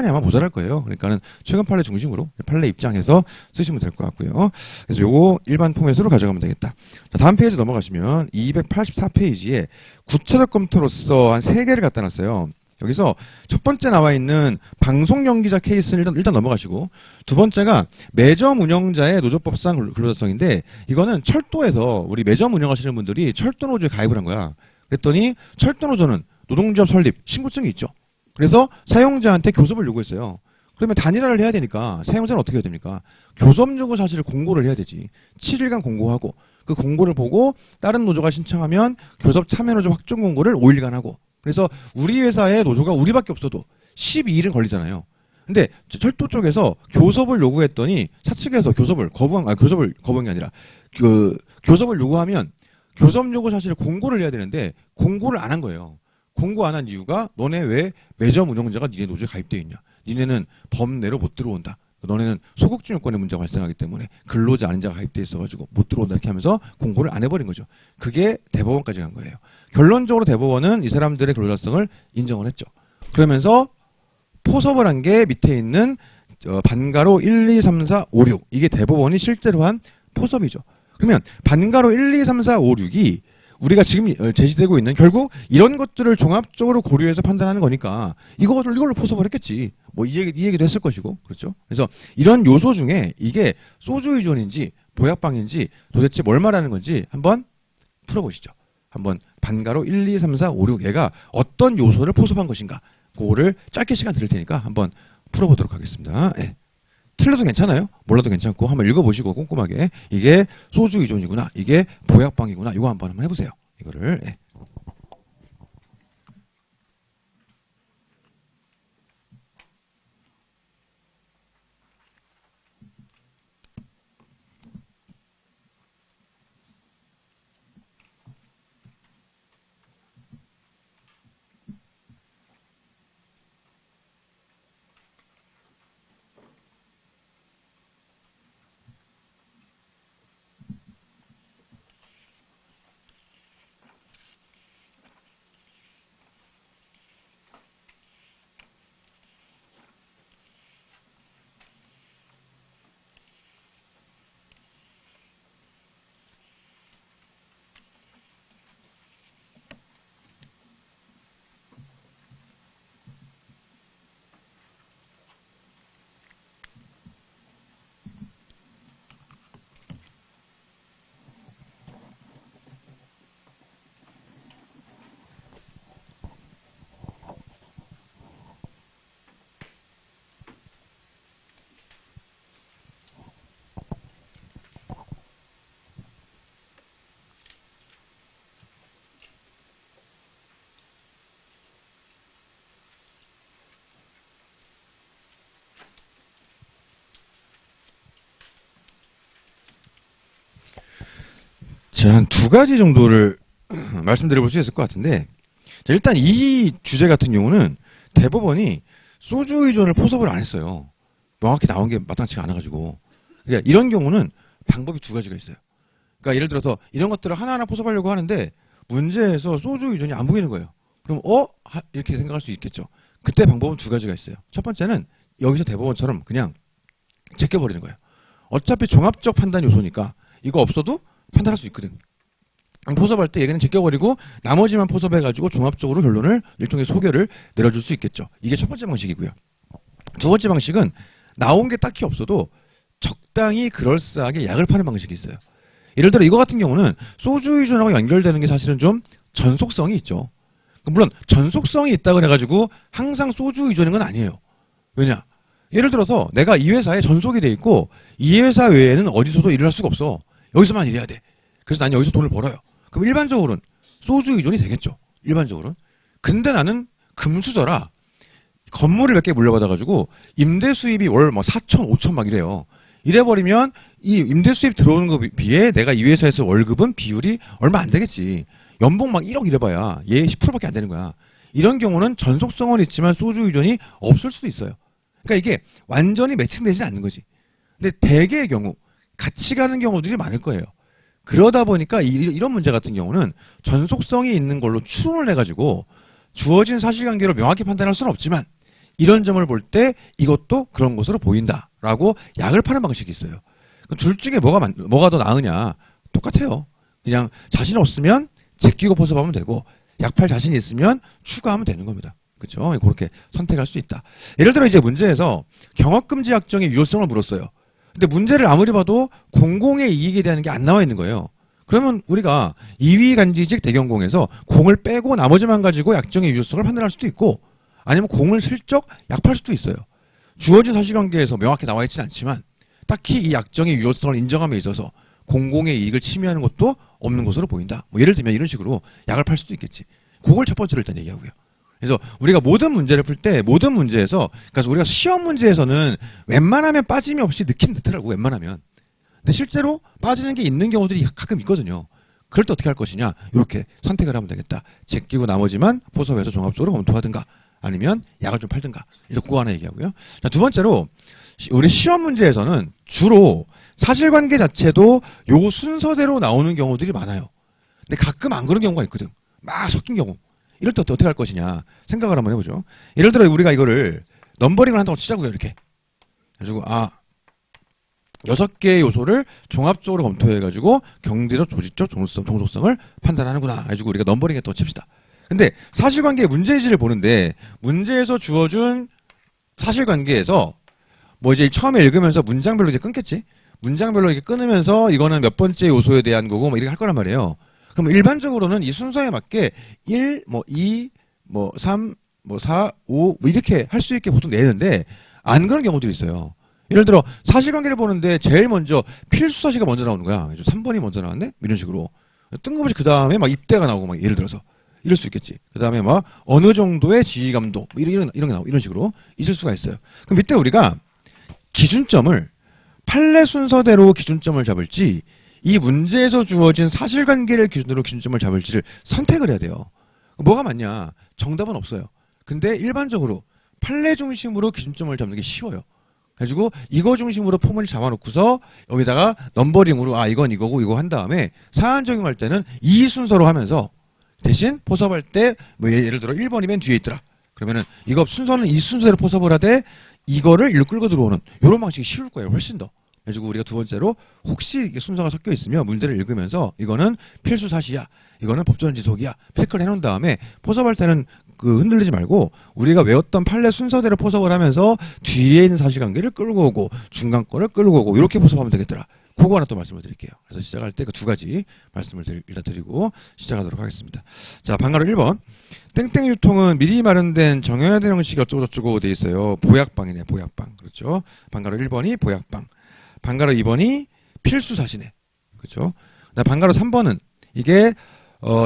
아마 모자랄 거예요. 그러니까는 최근 판례 중심으로 판례 입장에서 쓰시면 될 것 같고요. 그래서 요거 일반 포맷으로 가져가면 되겠다. 자, 다음 페이지 넘어가시면 284페이지에 구체적 검토로서 한 3개를 갖다 놨어요. 여기서 첫 번째 나와 있는 방송 연기자 케이스는 일단 넘어가시고, 두 번째가 매점 운영자의 노조법상 근로자성인데, 이거는 철도에서 우리 매점 운영하시는 분들이 철도노조에 가입을 한 거야. 그랬더니 철도노조는 노동조합 설립 신고증이 있죠. 그래서 사용자한테 교섭을 요구했어요. 그러면 단일화를 해야 되니까 사용자는 어떻게 해야 됩니까? 교섭 요구 사실을 공고를 해야 되지. 7일간 공고하고 그 공고를 보고 다른 노조가 신청하면 교섭 참여 노조 확정 공고를 5일간 하고, 그래서 우리 회사의 노조가 우리밖에 없어도 12일은 걸리잖아요. 근데 철도 쪽에서 교섭을 요구했더니 차측에서 교섭을 거부한 게 아니라 교섭을 요구하면 교섭 요구 사실을 공고를 해야 되는데 공고를 안 한 거예요. 공고 안 한 이유가 너네 왜 매점 운영자가 니네 노조에 가입되어 있냐. 니네는 법내로 못 들어온다. 너네는 소극적 요건의 문제가 발생하기 때문에 근로자 아닌 자가 가입돼 있어가지고 못 들어온다 이렇게 하면서 공고를 안 해버린 거죠. 그게 대법원까지 간 거예요. 결론적으로 대법원은 이 사람들의 근로자성을 인정을 했죠. 그러면서 포섭을 한 게 밑에 있는 반가로 1, 2, 3, 4, 5, 6 이게 대법원이 실제로 한 포섭이죠. 그러면 반가로 1, 2, 3, 4, 5, 6이 우리가 지금 제시되고 있는 결국 이런 것들을 종합적으로 고려해서 판단하는 거니까 이걸로 포섭을 했겠지. 뭐 이 얘기도 했을 것이고, 그렇죠? 그래서 이런 요소 중에 이게 소주 의존인지 보약방인지 도대체 뭘 말하는 건지 한번 풀어보시죠. 한번 반가로 1, 2, 3, 4, 5, 6 얘가 어떤 요소를 포섭한 것인가, 그거를 짧게 시간 드릴 테니까 한번 풀어보도록 하겠습니다. 네. 틀려도 괜찮아요. 몰라도 괜찮고 한번 읽어보시고 꼼꼼하게 이게 소주 의존이구나, 이게 보약방이구나, 이거 한번 해보세요. 이거를. 네. 자, 한 두 가지 정도를 말씀드려볼 수 있을 것 같은데, 자, 일단 이 주제 같은 경우는 대법원이 소주 의존을 포섭을 안 했어요. 명확히 나온 게 마땅치가 않아가지고. 그러니까 이런 경우는 방법이 두 가지가 있어요. 그러니까 예를 들어서 이런 것들을 하나하나 포섭하려고 하는데 문제에서 소주 의존이 안 보이는 거예요. 그럼 이렇게 생각할 수 있겠죠. 그때 방법은 두 가지가 있어요. 첫 번째는 여기서 대법원처럼 그냥 제껴버리는 거예요. 어차피 종합적 판단 요소니까 이거 없어도 판단할 수 있거든. 포섭할 때 얘기는 제껴버리고 나머지만 포섭해가지고 종합적으로 결론을 일종의 소결을 내려줄 수 있겠죠. 이게 첫 번째 방식이고요. 두 번째 방식은 나온 게 딱히 없어도 적당히 그럴싸하게 약을 파는 방식이 있어요. 예를 들어 이거 같은 경우는 소주 의존하고 연결되는 게 사실은 좀 전속성이 있죠. 물론 전속성이 있다 그래가지고 항상 소주 의존인 건 아니에요. 왜냐? 예를 들어서 내가 이 회사에 전속이 돼 있고 이 회사 외에는 어디서도 일을 할 수가 없어. 여기서만 일해야 돼. 그래서 난 여기서 돈을 벌어요. 그럼 일반적으로는 소주 의존이 되겠죠. 일반적으로는. 근데 나는 금수저라 건물을 몇 개 물려받아가지고 임대 수입이 월 뭐 4천, 5천 막 이래요. 이래버리면 이 임대 수입 들어오는 것에 비해 내가 이 회사에서 월급은 비율이 얼마 안 되겠지. 연봉 막 1억 이래봐야 얘 10%밖에 안 되는 거야. 이런 경우는 전속성은 있지만 소주 의존이 없을 수도 있어요. 그러니까 이게 완전히 매칭되지 않는 거지. 근데 대개의 경우 같이 가는 경우들이 많을 거예요. 그러다 보니까 이런 문제 같은 경우는 전속성이 있는 걸로 추론을 해가지고 주어진 사실관계로 명확히 판단할 수는 없지만 이런 점을 볼 때 이것도 그런 것으로 보인다라고 약을 파는 방식이 있어요. 둘 중에 뭐가 더 나으냐? 똑같아요. 그냥 자신 없으면 제끼고 포섭하면 되고 약팔 자신이 있으면 추가하면 되는 겁니다. 그렇죠? 그렇게 선택할 수 있다. 예를 들어 이제 문제에서 경업금지 약정의 유효성을 물었어요. 근데 문제를 아무리 봐도 공공의 이익에 대한 게 안 나와 있는 거예요. 그러면 우리가 이위간지직 대경공에서 공을 빼고 나머지만 가지고 약정의 유효성을 판단할 수도 있고 아니면 공을 슬쩍 약팔 수도 있어요. 주어진 사실관계에서 명확히 나와 있지는 않지만 딱히 이 약정의 유효성을 인정함에 있어서 공공의 이익을 침해하는 것도 없는 것으로 보인다. 뭐 예를 들면 이런 식으로 약을 팔 수도 있겠지. 그걸 첫 번째로 일단 얘기하고요. 그래서 우리가 모든 문제를 풀 때 모든 문제에서 그러니까 우리가 시험 문제에서는 웬만하면 빠짐이 없이 넣긴 넣더라고 웬만하면. 근데 실제로 빠지는 게 있는 경우들이 가끔 있거든요. 그럴 때 어떻게 할 것이냐 이렇게 선택을 하면 되겠다. 제끼고 나머지만 포섭해서 종합적으로 검토하든가 아니면 약을 좀 팔든가 이렇게 그거 하나 얘기하고요. 자, 두 번째로 우리 시험 문제에서는 주로 사실관계 자체도 요 순서대로 나오는 경우들이 많아요. 근데 가끔 안 그런 경우가 있거든. 막 섞인 경우. 이럴 때 어떻게 할 것이냐 생각을 한번 해보죠. 예를 들어 우리가 이거를 넘버링을 한다고 치자고요. 이렇게 그래가지고 6개의 요소를 종합적으로 검토해가지고 경제적, 조직적, 종속성을 판단하는구나 해가지고 우리가 넘버링에 또 칩시다. 근데 사실관계의 문제지를 보는데 문제에서 주어준 사실관계에서 뭐 이제 처음에 읽으면서 문장별로 이제 끊겠지. 문장별로 이렇게 끊으면서 이거는 몇 번째 요소에 대한 거고 뭐 이렇게 할 거란 말이에요. 그럼 일반적으로는 이 순서에 맞게 1, 뭐 2, 뭐 3, 뭐 4, 5 뭐 이렇게 할 수 있게 보통 내는데 안 그런 경우들이 있어요. 예를 들어 사실관계를 보는데 제일 먼저 필수사실가 먼저 나오는 거야. 3번이 먼저 나왔네? 이런 식으로. 뜬금없이 그 다음에 막 입대가 나오고 막 예를 들어서. 이럴 수 있겠지. 그 다음에 막 어느 정도의 지휘감독 뭐 이런 게 나오고 이런 식으로 있을 수가 있어요. 그럼 이때 우리가 기준점을 판례 순서대로 기준점을 잡을지 이 문제에서 주어진 사실관계를 기준으로 기준점을 잡을지를 선택을 해야 돼요. 뭐가 맞냐? 정답은 없어요. 근데 일반적으로 판례 중심으로 기준점을 잡는 게 쉬워요. 그래가지고 이거 중심으로 포문을 잡아놓고서 여기다가 넘버링으로 이건 이거고 이거 한 다음에 사안 적용할 때는 이 순서로 하면서 대신 포섭할 때 뭐 예를 들어 1번이면 뒤에 있더라. 그러면은 이거 순서는 이 순서대로 포섭을 하되 이거를 일로 끌고 들어오는 이런 방식이 쉬울 거예요. 훨씬 더. 그래서 우리가 두 번째로 혹시 이게 순서가 섞여 있으면 문제를 읽으면서 이거는 필수 사실이야. 이거는 법전 지속이야. 체크를 해놓은 다음에 포섭할 때는 흔들리지 말고 우리가 외웠던 판례 순서대로 포섭을 하면서 뒤에 있는 사실관계를 끌고 오고 중간 거를 끌고 오고 이렇게 포섭하면 되겠더라. 그거 하나 또 말씀을 드릴게요. 그래서 시작할 때 그 두 가지 말씀을 일단 드리고 시작하도록 하겠습니다. 자, 방가로 1번. 땡땡 유통은 미리 마련된 정해된 형식이 어쩌고저쩌고 돼 있어요. 보약방이네, 보약방. 그렇죠. 방가로 1번이 보약방. 방가로 2번이 필수 사시네. 그렇죠. 방가로 3번은 이게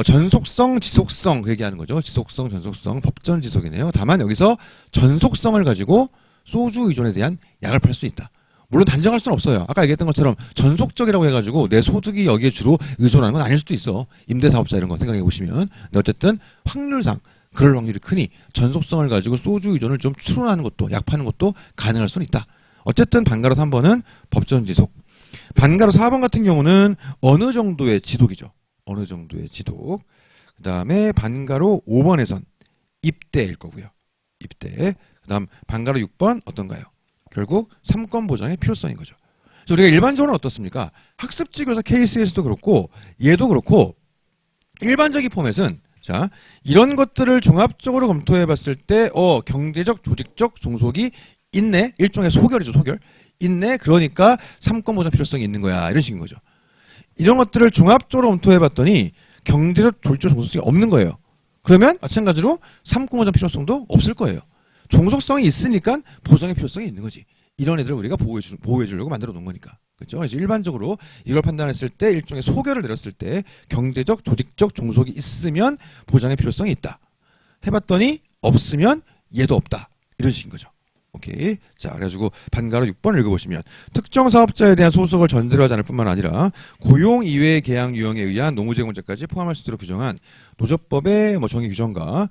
전속성, 지속성 그 얘기하는 거죠. 지속성, 전속성, 법전 지속이네요. 다만 여기서 전속성을 가지고 소주 의존에 대한 약을 팔 수 있다. 물론 단정할 수는 없어요. 아까 얘기했던 것처럼 전속적이라고 해가지고 내 소득이 여기에 주로 의존하는 건 아닐 수도 있어. 임대사업자 이런 거 생각해 보시면. 근데 어쨌든 확률상 그럴 확률이 크니 전속성을 가지고 소주 의존을 좀 추론하는 것도, 약파는 것도 가능할 수는 있다. 어쨌든 반가로 3번은 법전 지속. 반가로 4번 같은 경우는 어느 정도의 지독이죠. 어느 정도의 지독. 그 다음에 반가로 5번에선 입대일 거고요. 입대. 그 다음 반가로 6번 어떤가요? 결국 3권 보장의 필요성인 거죠. 그래서 우리가 일반적으로 어떻습니까? 학습지 교사 케이스에서도 그렇고 얘도 그렇고 일반적인 포맷은 자 이런 것들을 종합적으로 검토해 봤을 때 경제적, 조직적 종속이 있네. 일종의 소결이죠. 소결. 있네. 그러니까 3권 보장 필요성이 있는 거야. 이런 식인 거죠. 이런 것들을 종합적으로 검토해 봤더니 경제적, 조직적 종속성이 없는 거예요. 그러면 마찬가지로 3권 보장 필요성도 없을 거예요. 종속성이 있으니까 보장의 필요성이 있는 거지. 이런 애들을 우리가 보호해 주려고 만들어 놓은 거니까. 그렇죠? 그래서 일반적으로 이걸 판단했을 때 일종의 소결을 내렸을 때 경제적, 조직적 종속이 있으면 보장의 필요성이 있다. 해봤더니 없으면 얘도 없다. 이런 식인 거죠. 오케이. 자, 그래가지고 반가로 6번 읽어보시면 특정 사업자에 대한 소속을 전제로 하지 않을 뿐만 아니라 고용 이외의 계약 유형에 의한 노무제공자까지 포함할 수 있도록 규정한 노조법의 정의 규정과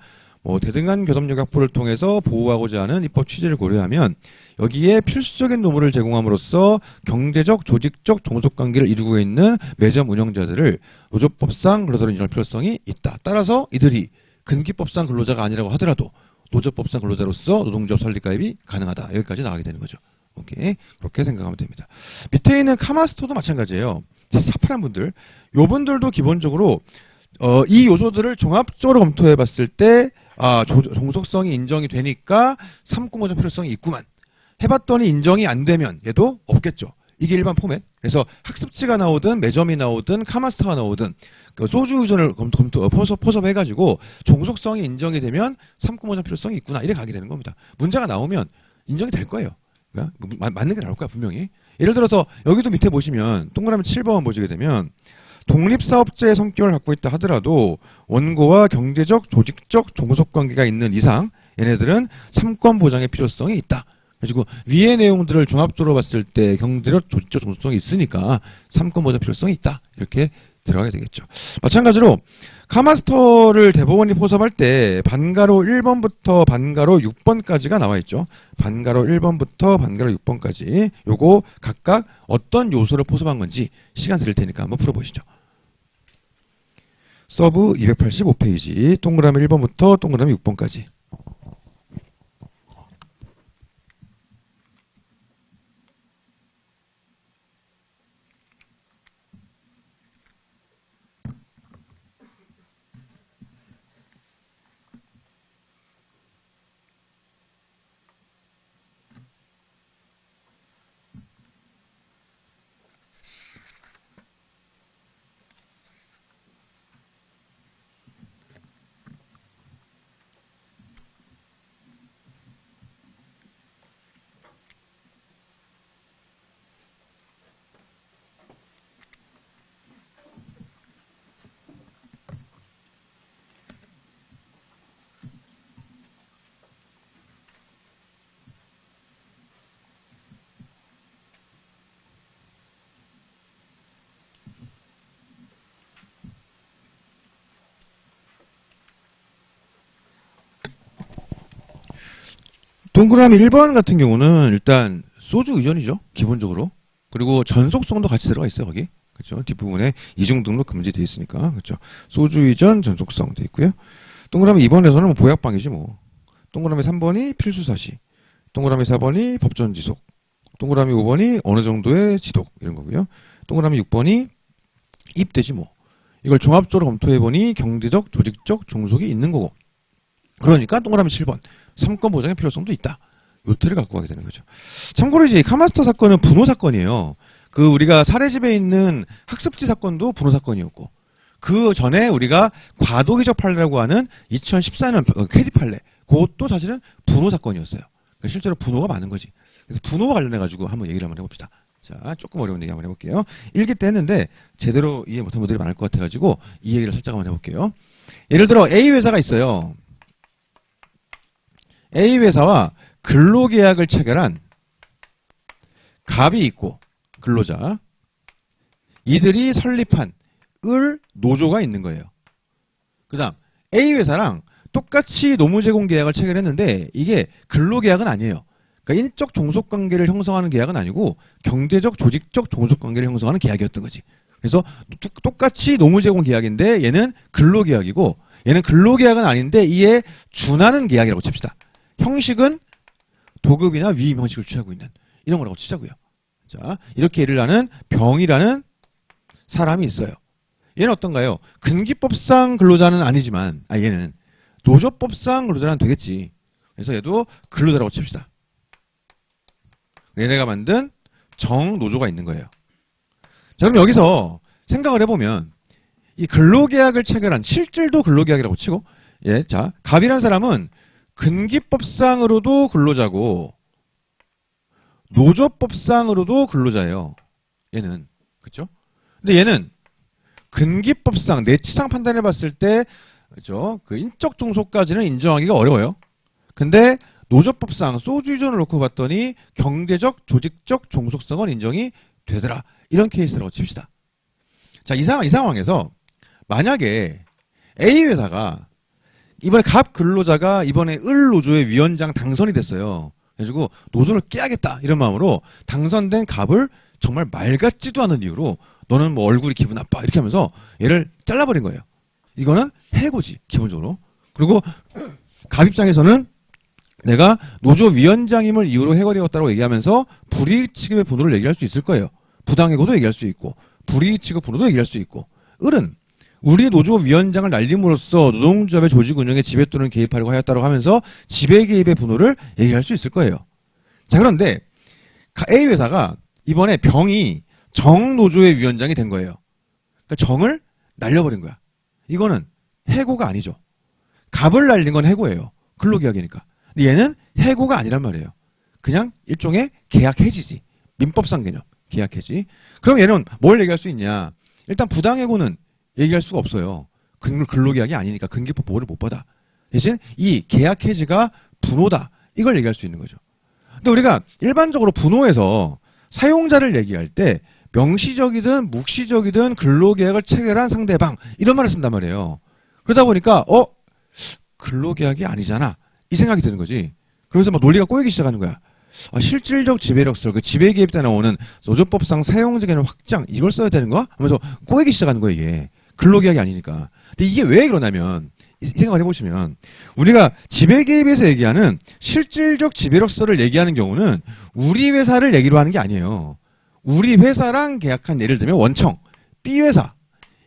대등한 교섭력 확보를 통해서 보호하고자 하는 입법 취지를 고려하면 여기에 필수적인 노무를 제공함으로써 경제적, 조직적 종속관계를 이루고 있는 매점 운영자들을 노조법상 근로자로 인정할 필요성이 있다. 따라서 이들이 근기법상 근로자가 아니라고 하더라도 노조법상 근로자로서 노동조합 설립가입이 가능하다. 여기까지 나가게 되는 거죠. 오케이. 그렇게 생각하면 됩니다. 밑에 있는 카마스토도 마찬가지예요. 사파란 분들. 요분들도 기본적으로 이 요소들을 종합적으로 검토해 봤을 때 종속성이 인정이 되니까 3권 보장 필요성이 있구만. 해봤더니 인정이 안 되면 얘도 없겠죠. 이게 일반 포맷. 그래서 학습지가 나오든 매점이 나오든 카마스터가 나오든 소주 의존을 포섭해가지고 종속성이 인정이 되면 3권 보장 필요성이 있구나. 이래 가게 되는 겁니다. 문제가 나오면 인정이 될 거예요. 그러니까 맞는 게 나올 거야 분명히. 예를 들어서 여기도 밑에 보시면 동그라미 7번 보시게 되면 독립사업자의 성격을 갖고 있다 하더라도 원고와 경제적, 조직적 종속관계가 있는 이상 얘네들은 3권 보장의 필요성이 있다. 그리고 위의 내용들을 종합적으로 봤을 때 경제적, 조직적 종속성이 있으니까 3권 보장 필요성이 있다. 이렇게 들어가게 되겠죠. 마찬가지로 카마스터를 대법원이 포섭할 때 반가로 1번부터 반가로 6번까지가 나와 있죠. 반가로 1번부터 반가로 6번까지 요거 각각 어떤 요소를 포섭한 건지 시간 드릴 테니까 한번 풀어보시죠. 서브 285페이지 동그라미 1번부터 동그라미 6번까지. 동그라미 1번 같은 경우는 일단 소주 의존이죠. 기본적으로. 그리고 전속성도 같이 들어가 있어요. 거기. 그렇죠. 뒷부분에 이중 등록 금지되어 있으니까. 그렇죠. 소주 의존 전속성 되어 있고요. 동그라미 2번에서는 보약방이지 뭐. 동그라미 3번이 필수사시. 동그라미 4번이 법전 지속. 동그라미 5번이 어느 정도의 지독 이런 거고요. 동그라미 6번이 입대지 뭐. 이걸 종합적으로 검토해보니 경제적, 조직적 종속이 있는 거고. 그러니까 동그라미 7번. 3권 보장의 필요성도 있다. 요 틀을 갖고 가게 되는 거죠. 참고로 이제 카마스터 사건은 분호 사건이에요. 그 우리가 사례집에 있는 학습지 사건도 분호 사건이었고, 그 전에 우리가 과도기적 판례라고 하는 2014년 캐디 판례, 그것도 사실은 분호 사건이었어요. 그러니까 실제로 분호가 많은 거지. 그래서 분호와 관련해가지고 한번 얘기를 한번 해봅시다. 자, 조금 어려운 얘기 한번 해볼게요. 1기 때 했는데 제대로 이해 못한 분들이 많을 것 같아가지고 이 얘기를 살짝 한번 해볼게요. 예를 들어 A 회사가 있어요. A 회사와 근로계약을 체결한 갑이 있고 근로자 이들이 설립한 을 노조가 있는 거예요. 그 다음 A 회사랑 똑같이 노무제공 계약을 체결했는데 이게 근로계약은 아니에요. 그러니까 인적 종속관계를 형성하는 계약은 아니고 경제적 조직적 종속관계를 형성하는 계약이었던 거지. 그래서 똑같이 노무제공 계약인데 얘는 근로계약이고 얘는 근로계약은 아닌데 이에 준하는 계약이라고 칩시다. 형식은 도급이나 위임 형식을 취하고 있는 이런 거라고 치자고요. 자, 이렇게 일을 하는 병이라는 사람이 있어요. 얘는 어떤가요? 근기법상 근로자는 아니지만 얘는 노조법상 근로자는 되겠지. 그래서 얘도 근로자라고 칩시다. 얘네가 만든 정노조가 있는 거예요. 자, 그럼 여기서 생각을 해보면 이 근로계약을 체결한 실질도 근로계약이라고 치고 예, 자, 갑이라는 사람은 근기법상으로도 근로자고 노조법상으로도 근로자예요. 얘는. 그쵸? 근데 얘는 근기법상 내치상 판단해 봤을 때 그죠? 그 인적 종속까지는 인정하기가 어려워요. 근데 노조법상 소주 유전을 놓고 봤더니 경제적, 조직적 종속성은 인정이 되더라. 이런 케이스라고 칩시다. 자, 이 상황에서 만약에 A 회사가 이번에 갑 근로자가 이번에 을 노조의 위원장 당선이 됐어요. 그래가지고 노조를 깨야겠다 이런 마음으로 당선된 갑을 정말 말 같지도 않은 이유로 너는 뭐 얼굴이 기분 나빠 이렇게 하면서 얘를 잘라버린 거예요. 이거는 해고지 기본적으로. 그리고 갑 입장에서는 내가 노조 위원장임을 이유로 해고되었다고 얘기하면서 불이익 취급의 분노를 얘기할 수 있을 거예요. 부당해고도 얘기할 수 있고 불이익 취급 분노도 얘기할 수 있고 을은 우리 노조 위원장을 날림으로써 노동조합의 조직 운영에 지배 또는 개입하려고 하였다고 하면서 지배 개입의 분노를 얘기할 수 있을 거예요. 자, 그런데 A 회사가 이번에 병이 정노조의 위원장이 된 거예요. 그러니까 정을 날려버린 거야. 이거는 해고가 아니죠. 갑을 날린 건 해고예요. 근로계약이니까. 근데 얘는 해고가 아니란 말이에요. 그냥 일종의 계약 해지지. 민법상 개념. 계약 해지. 그럼 얘는 뭘 얘기할 수 있냐. 일단 부당해고는 얘기할 수가 없어요. 근로계약이 아니니까 근기법 보호를 못 받아. 대신 이 계약 해지가 분호다. 이걸 얘기할 수 있는 거죠. 근데 우리가 일반적으로 분호에서 사용자를 얘기할 때 명시적이든 묵시적이든 근로계약을 체결한 상대방 이런 말을 쓴단 말이에요. 그러다 보니까 근로계약이 아니잖아 이 생각이 드는 거지. 그러면서 막 논리가 꼬이기 시작하는 거야. 실질적 지배력설, 그 지배 개입 때 나오는 노조법상 사용자 개념 확장 이걸 써야 되는 거야? 하면서 꼬이기 시작하는 거야 이게. 근로계약이 아니니까. 근데 이게 왜 그러냐면 이 생각을 해보시면 우리가 지배 개입에서 얘기하는 실질적 지배력설을 얘기하는 경우는 우리 회사를 얘기로 하는 게 아니에요. 우리 회사랑 계약한 예를 들면 원청, B회사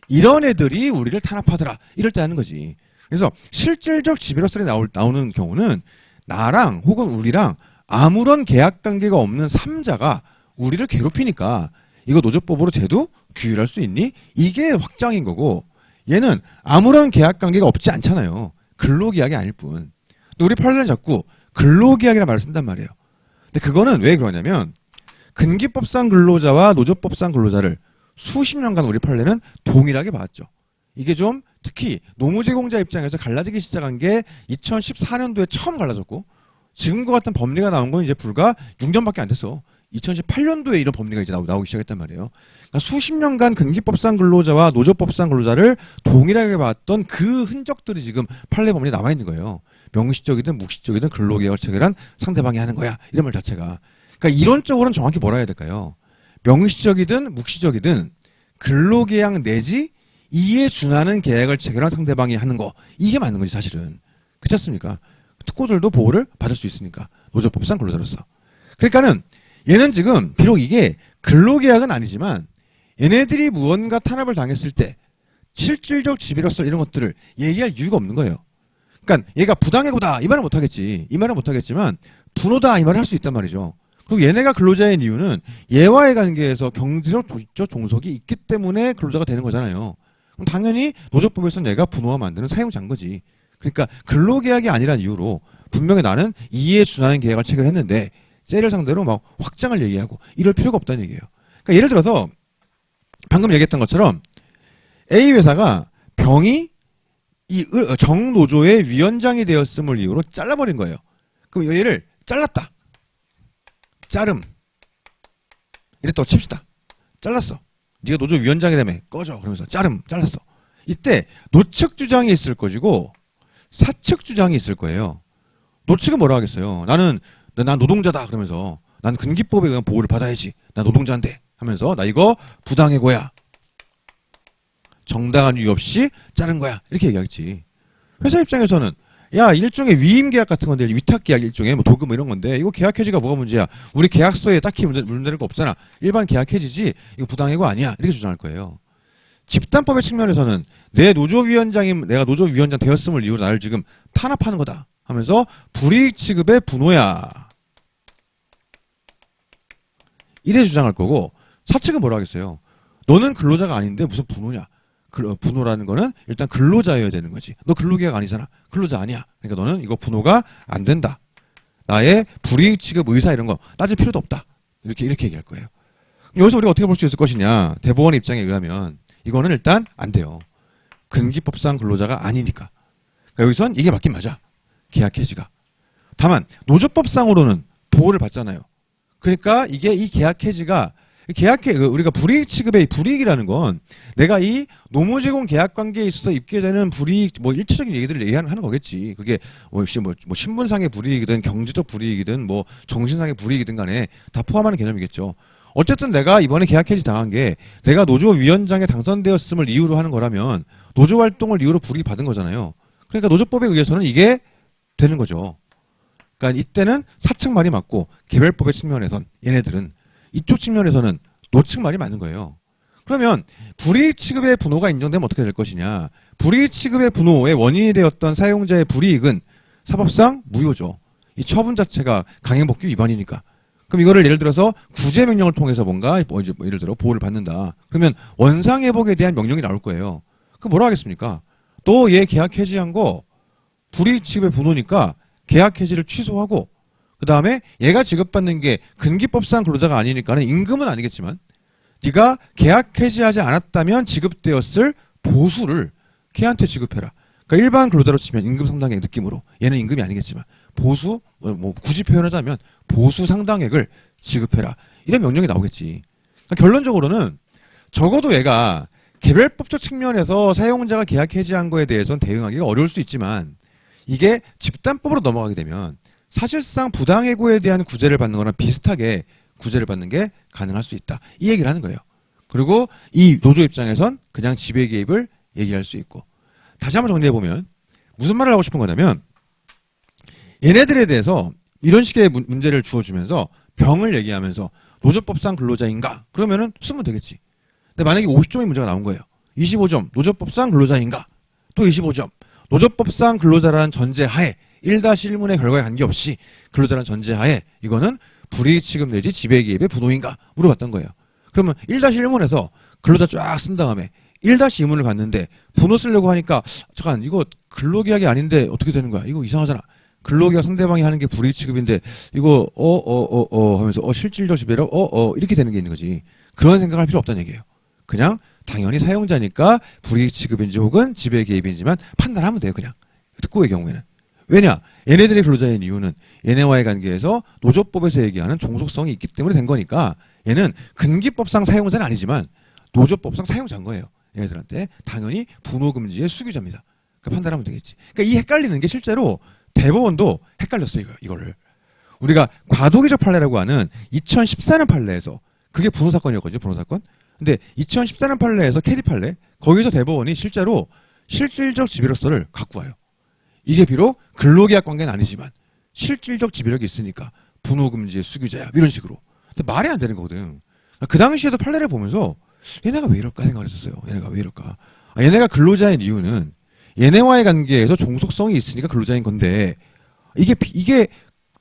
이런 애들이 우리를 탄압하더라 이럴 때 하는 거지. 그래서 실질적 지배력설이 나오는 경우는 나랑 혹은 우리랑 아무런 계약 관계가 없는 3자가 우리를 괴롭히니까 이거 노조법으로 제도 규율할 수 있니? 이게 확장인 거고 얘는 아무런 계약 관계가 없지 않잖아요. 근로계약이 아닐 뿐. 근데 우리 판례는 자꾸 근로계약이라는 말을 쓴단 말이에요. 근데 그거는 왜 그러냐면 근기법상 근로자와 노조법상 근로자를 수십 년간 우리 판례는 동일하게 봤죠. 이게 좀 특히 노무제공자 입장에서 갈라지기 시작한 게 2014년도에 처음 갈라졌고 지금과 같은 법리가 나온 건 이제 불과 6년밖에 안 됐어. 2018년도에 이런 법리가 이제 나오기 시작했단 말이에요. 그러니까 수십 년간 근기법상 근로자와 노조법상 근로자를 동일하게 봤던 그 흔적들이 지금 판례 법리에 남아 있는 거예요. 명시적이든 묵시적이든 근로계약을 체결한 상대방이 하는 거야. 이런 말 자체가. 그러니까 이론적으로는 정확히 뭐라 해야 될까요? 명시적이든 묵시적이든 근로계약 내지 이에 준하는 계약을 체결한 상대방이 하는 거. 이게 맞는 거지 사실은. 그렇지 않습니까? 특고들도 보호를 받을 수 있으니까. 노조법상 근로자로서. 그러니까는 얘는 지금 비록 이게 근로계약은 아니지만 얘네들이 무언가 탄압을 당했을 때 실질적 지배력설 이런 것들을 얘기할 이유가 없는 거예요. 그러니까 얘가 부당해고다 이 말은 못하겠지. 이 말은 못하겠지만 분호다 이 말을 할 수 있단 말이죠. 그리고 얘네가 근로자인 이유는 얘와의 관계에서 경제적 조직적 종속이 있기 때문에 근로자가 되는 거잖아요. 그럼 당연히 노조법에서는 얘가 분호와 만드는 사용자인 거지. 그러니까 근로계약이 아니란 이유로 분명히 나는 이에 준하는 계약을 체결했는데 쟤를 상대로 막 확장을 얘기하고 이럴 필요가 없다는 얘기예요. 그러니까 예를 들어서 방금 얘기했던 것처럼 A 회사가 병이 이 정노조의 위원장이 되었음을 이유로 잘라버린 거예요. 그럼 얘를 잘랐다. 자름. 이랬다고 칩시다. 잘랐어. 네가 노조위원장이라며 꺼져. 그러면서 잘랐어. 이때 노측 주장이 있을 것이고 사측 주장이 있을 거예요. 노측은 뭐라 하겠어요. 난 노동자다. 그러면서 난 근기법에 의한 보호를 받아야지. 나 노동자인데 하면서 나 이거 부당해고야. 정당한 이유 없이 자른 거야. 이렇게 얘기하겠지. 회사 입장에서는 야, 일종의 위임 계약 같은 건데, 위탁 계약 일종의 뭐 도금 뭐 이런 건데, 이거 계약 해지가 뭐가 문제야? 우리 계약서에 딱히 문제될 거 없잖아. 일반 계약 해지지, 이거 부당해고 아니야. 이렇게 주장할 거예요. 집단법의 측면에서는 내가 노조위원장 되었음을 이유로 나를 지금 탄압하는 거다 하면서 불이익 취급의 분호야. 이래 주장할 거고, 사측은 뭐라 하겠어요? 너는 근로자가 아닌데 무슨 분호냐? 분호라는 거는 일단 근로자여야 되는 거지. 너 근로계약 아니잖아. 근로자 아니야. 그러니까 너는 이거 분호가 안 된다. 나의 불이익 취급 의사 이런 거 따질 필요도 없다. 이렇게 얘기할 거예요. 여기서 우리가 어떻게 볼 수 있을 것이냐? 대법원의 입장에 의하면 이거는 일단 안 돼요. 근기법상 근로자가 아니니까. 그러니까 여기선 이게 맞긴 맞아. 계약 해지가. 다만 노조법상으로는 보호를 받잖아요. 그러니까 이게 이 계약 해지가 우리가 불이익 취급의 불이익이라는 건 내가 이 노무 제공 계약 관계에 있어서 입게 되는 불이익, 뭐 일체적인 얘기들을 얘기하는 거겠지. 그게 뭐 신분상의 불이익이든 경제적 불이익이든 뭐 정신상의 불이익이든 간에 다 포함하는 개념이겠죠. 어쨌든 내가 이번에 계약 해지 당한 게 내가 노조위원장에 당선되었음을 이유로 하는 거라면 노조 활동을 이유로 불이익 받은 거잖아요. 그러니까 노조법에 의해서는 이게 되는 거죠. 그러니까 이때는 사측 말이 맞고 개별법의 측면에선 얘네들은 이쪽 측면에서는 노측 말이 맞는 거예요. 그러면 불이익 취급의 분호가 인정되면 어떻게 될 것이냐. 불이익 취급의 분호의 원인이 되었던 사용자의 불이익은 사법상 무효죠. 이 처분 자체가 강행법규 위반이니까. 그럼 이거를 예를 들어서 구제명령을 통해서 뭔가 예를 들어 보호를 받는다. 그러면 원상회복에 대한 명령이 나올 거예요. 그럼 뭐라 하겠습니까? 또 얘 계약 해지한 거 불이익 취급의 분호니까 계약 해지를 취소하고 그 다음에 얘가 지급받는 게 근기법상 근로자가 아니니까는 임금은 아니겠지만 네가 계약 해지하지 않았다면 지급되었을 보수를 걔한테 지급해라. 그러니까 일반 근로자로 치면 임금 상당액 느낌으로 얘는 임금이 아니겠지만 보수 뭐 굳이 표현하자면 보수 상당액을 지급해라. 이런 명령이 나오겠지. 그러니까 결론적으로는 적어도 얘가 개별법적 측면에서 사용자가 계약 해지한 거에 대해서는 대응하기가 어려울 수 있지만 이게 집단법으로 넘어가게 되면 사실상 부당해고에 대한 구제를 받는 거랑 비슷하게 구제를 받는 게 가능할 수 있다. 이 얘기를 하는 거예요. 그리고 이 노조 입장에선 그냥 지배 개입을 얘기할 수 있고. 다시 한번 정리해보면 무슨 말을 하고 싶은 거냐면 얘네들에 대해서 이런 식의 문제를 주어주면서 병을 얘기하면서 노조법상 근로자인가? 그러면은 쓰면 되겠지. 근데 만약에 50점의 문제가 나온 거예요. 25점 노조법상 근로자인가? 또 25점 노조법상 근로자라는 전제하에 1-1문의 결과에 관계없이 근로자라는 전제하에 이거는 불이익 취급 내지 지배 개입의 분호인가 물어봤던 거예요. 그러면 1-1문에서 근로자 쫙 쓴 다음에 1-2문을 갔는데 분호 쓰려고 하니까 잠깐 이거 근로계약이 아닌데 어떻게 되는 거야? 이거 이상하잖아. 근로계약 상대방이 하는 게 불이익 취급인데 이거 하면서 실질적 지배력 이렇게 되는 게 있는 거지. 그런 생각할 필요 없다는 얘기예요. 그냥 당연히 사용자니까 불이익 취급인지 혹은 지배 개입인지만 판단하면 돼요. 그냥 특고의 경우에는. 왜냐? 얘네들이 근로자인 이유는 얘네와의 관계에서 노조법에서 얘기하는 종속성이 있기 때문에 된 거니까 얘는 근기법상 사용자는 아니지만 노조법상 사용자인 거예요. 얘네들한테 당연히 분호금지의 수규자입니다. 그 판단하면 되겠지. 그러니까 이 헷갈리는 게 실제로 대법원도 헷갈렸어요. 이거를. 우리가 과도기적 판례라고 하는 2014년 판례에서 그게 분호 사건이었거든요. 분호 사건. 근데 2014년 판례에서 캐디 판례 거기서 대법원이 실제로 실질적 지배력서를 갖고 와요. 이게 비록 근로계약 관계는 아니지만 실질적 지배력이 있으니까 분호금지의 수규자야. 이런 식으로. 근데 말이 안 되는 거거든. 그 당시에도 판례를 보면서 얘네가 왜 이럴까 생각을 했었어요. 얘네가 왜 이럴까. 얘네가 근로자인 이유는 얘네와의 관계에서 종속성이 있으니까 근로자인 건데 이게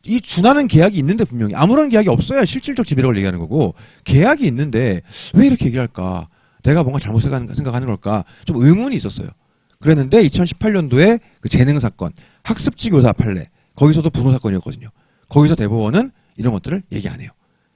이 준하는 계약이 있는데 분명히 아무런 계약이 없어야 실질적 지배력을 얘기하는 거고 계약이 있는데 왜 이렇게 얘기를 할까? 내가 뭔가 잘못 생각하는 걸까? 좀 의문이 있었어요. 그랬는데 2018년도에 그 재능 사건, 학습지 교사 판례 거기서도 분호 사건이었거든요. 거기서 대법원은 이런 것들을 얘기 안 해요.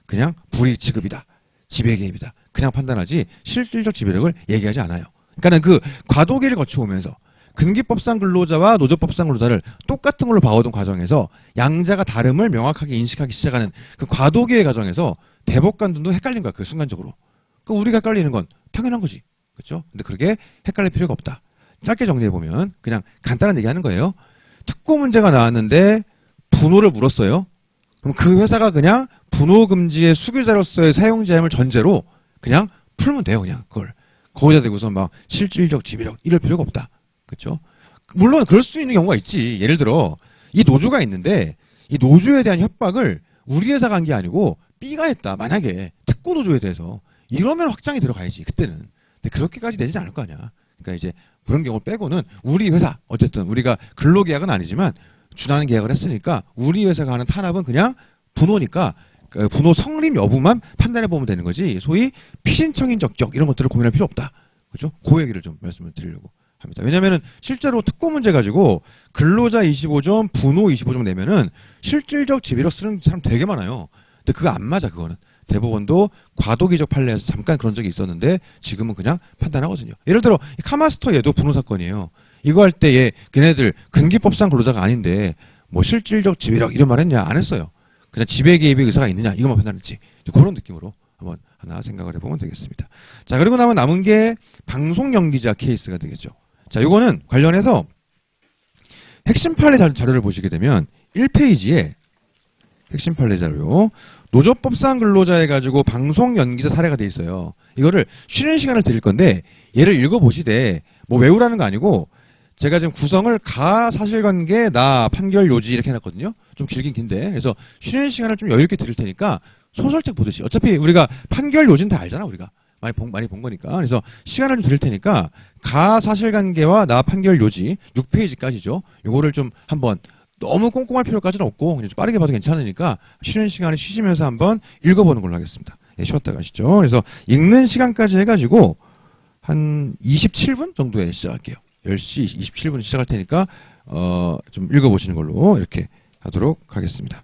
그냥 불이익 취급이다. 지배 개입이다. 그냥 판단하지 실질적 지배력을 얘기하지 않아요. 그러니까는 그 과도기를 거쳐오면서 근기법상 근로자와 노조법상 근로자를 똑같은 걸로 봐오던 과정에서 양자가 다름을 명확하게 인식하기 시작하는 그 과도기의 과정에서 대법관들도 헷갈린 거야, 그 순간적으로. 그 우리가 헷갈리는 건 당연한 거지. 그렇죠? 근데 그렇게 헷갈릴 필요가 없다. 짧게 정리해보면 그냥 간단한 얘기 하는 거예요. 특고 문제가 나왔는데 분호를 물었어요. 그럼 그 회사가 그냥 분호 금지의 수규자로서의 사용 제한을 전제로 그냥 풀면 돼요, 그냥 그걸. 거기다 대고서 막 실질적 지배력 이럴 필요가 없다. 그렇죠? 물론 그럴 수 있는 경우가 있지. 예를 들어 이 노조가 있는데 이 노조에 대한 협박을 우리 회사가 한 게 아니고 B가 했다. 만약에 특고 노조에 대해서 이러면 확장이 들어가야지 그때는. 근데 그렇게까지 되지 않을 거 아니야. 그러니까 이제 그런 경우 빼고는 우리 회사 어쨌든 우리가 근로계약은 아니지만 준하는 계약을 했으니까 우리 회사가 하는 탄압은 그냥 분호니까 그 분호 성립 여부만 판단해 보면 되는 거지. 소위 피신청인 적격 이런 것들을 고민할 필요 없다. 그죠? 그 얘기를 좀 말씀을 드리려고 합니다. 왜냐면은 실제로 특고 문제 가지고 근로자 25점, 분호 25점 내면은 실질적 지배력 쓰는 사람 되게 많아요. 근데 그거 안 맞아, 그거는. 대법원도 과도기적 판례에서 잠깐 그런 적이 있었는데 지금은 그냥 판단하거든요. 예를 들어 카마스터 얘도 분호 사건이에요. 이거 할 때 얘 걔네들 근기법상 근로자가 아닌데 뭐 실질적 지배력 이런 말 했냐? 안 했어요. 그냥 지배 개입의 의사가 있느냐 이것만 판단했지. 그런 느낌으로 한번 하나 생각을 해보면 되겠습니다. 자, 그리고 나면 남은 게 방송 연기자 케이스가 되겠죠. 자, 요거는 관련해서 핵심 판례 자료를 보시게 되면 1페이지에 핵심 판례 자료 노조법상 근로자 해가지고 방송 연기자 사례가 돼 있어요. 이거를 쉬는 시간을 드릴 건데 얘를 읽어보시되 뭐 외우라는 거 아니고 제가 지금 구성을 가 사실관계 나 판결 요지 이렇게 해놨거든요. 좀 길긴 긴데 그래서 쉬는 시간을 좀 여유 있게 드릴 테니까 소설책 보듯이 어차피 우리가 판결 요지는 다 알잖아 우리가 많이 본 거니까 그래서 시간을 좀 드릴 테니까 가 사실관계와 나 판결 요지 6페이지까지죠. 요거를 좀 한번 너무 꼼꼼할 필요까지는 없고 그냥 좀 빠르게 봐도 괜찮으니까 쉬는 시간에 쉬시면서 한번 읽어보는 걸로 하겠습니다. 예, 쉬었다 가시죠. 그래서 읽는 시간까지 해가지고 한 27분 정도에 시작할게요. 10시 27분 시작할 테니까 좀 읽어보시는 걸로 이렇게 하도록 하겠습니다.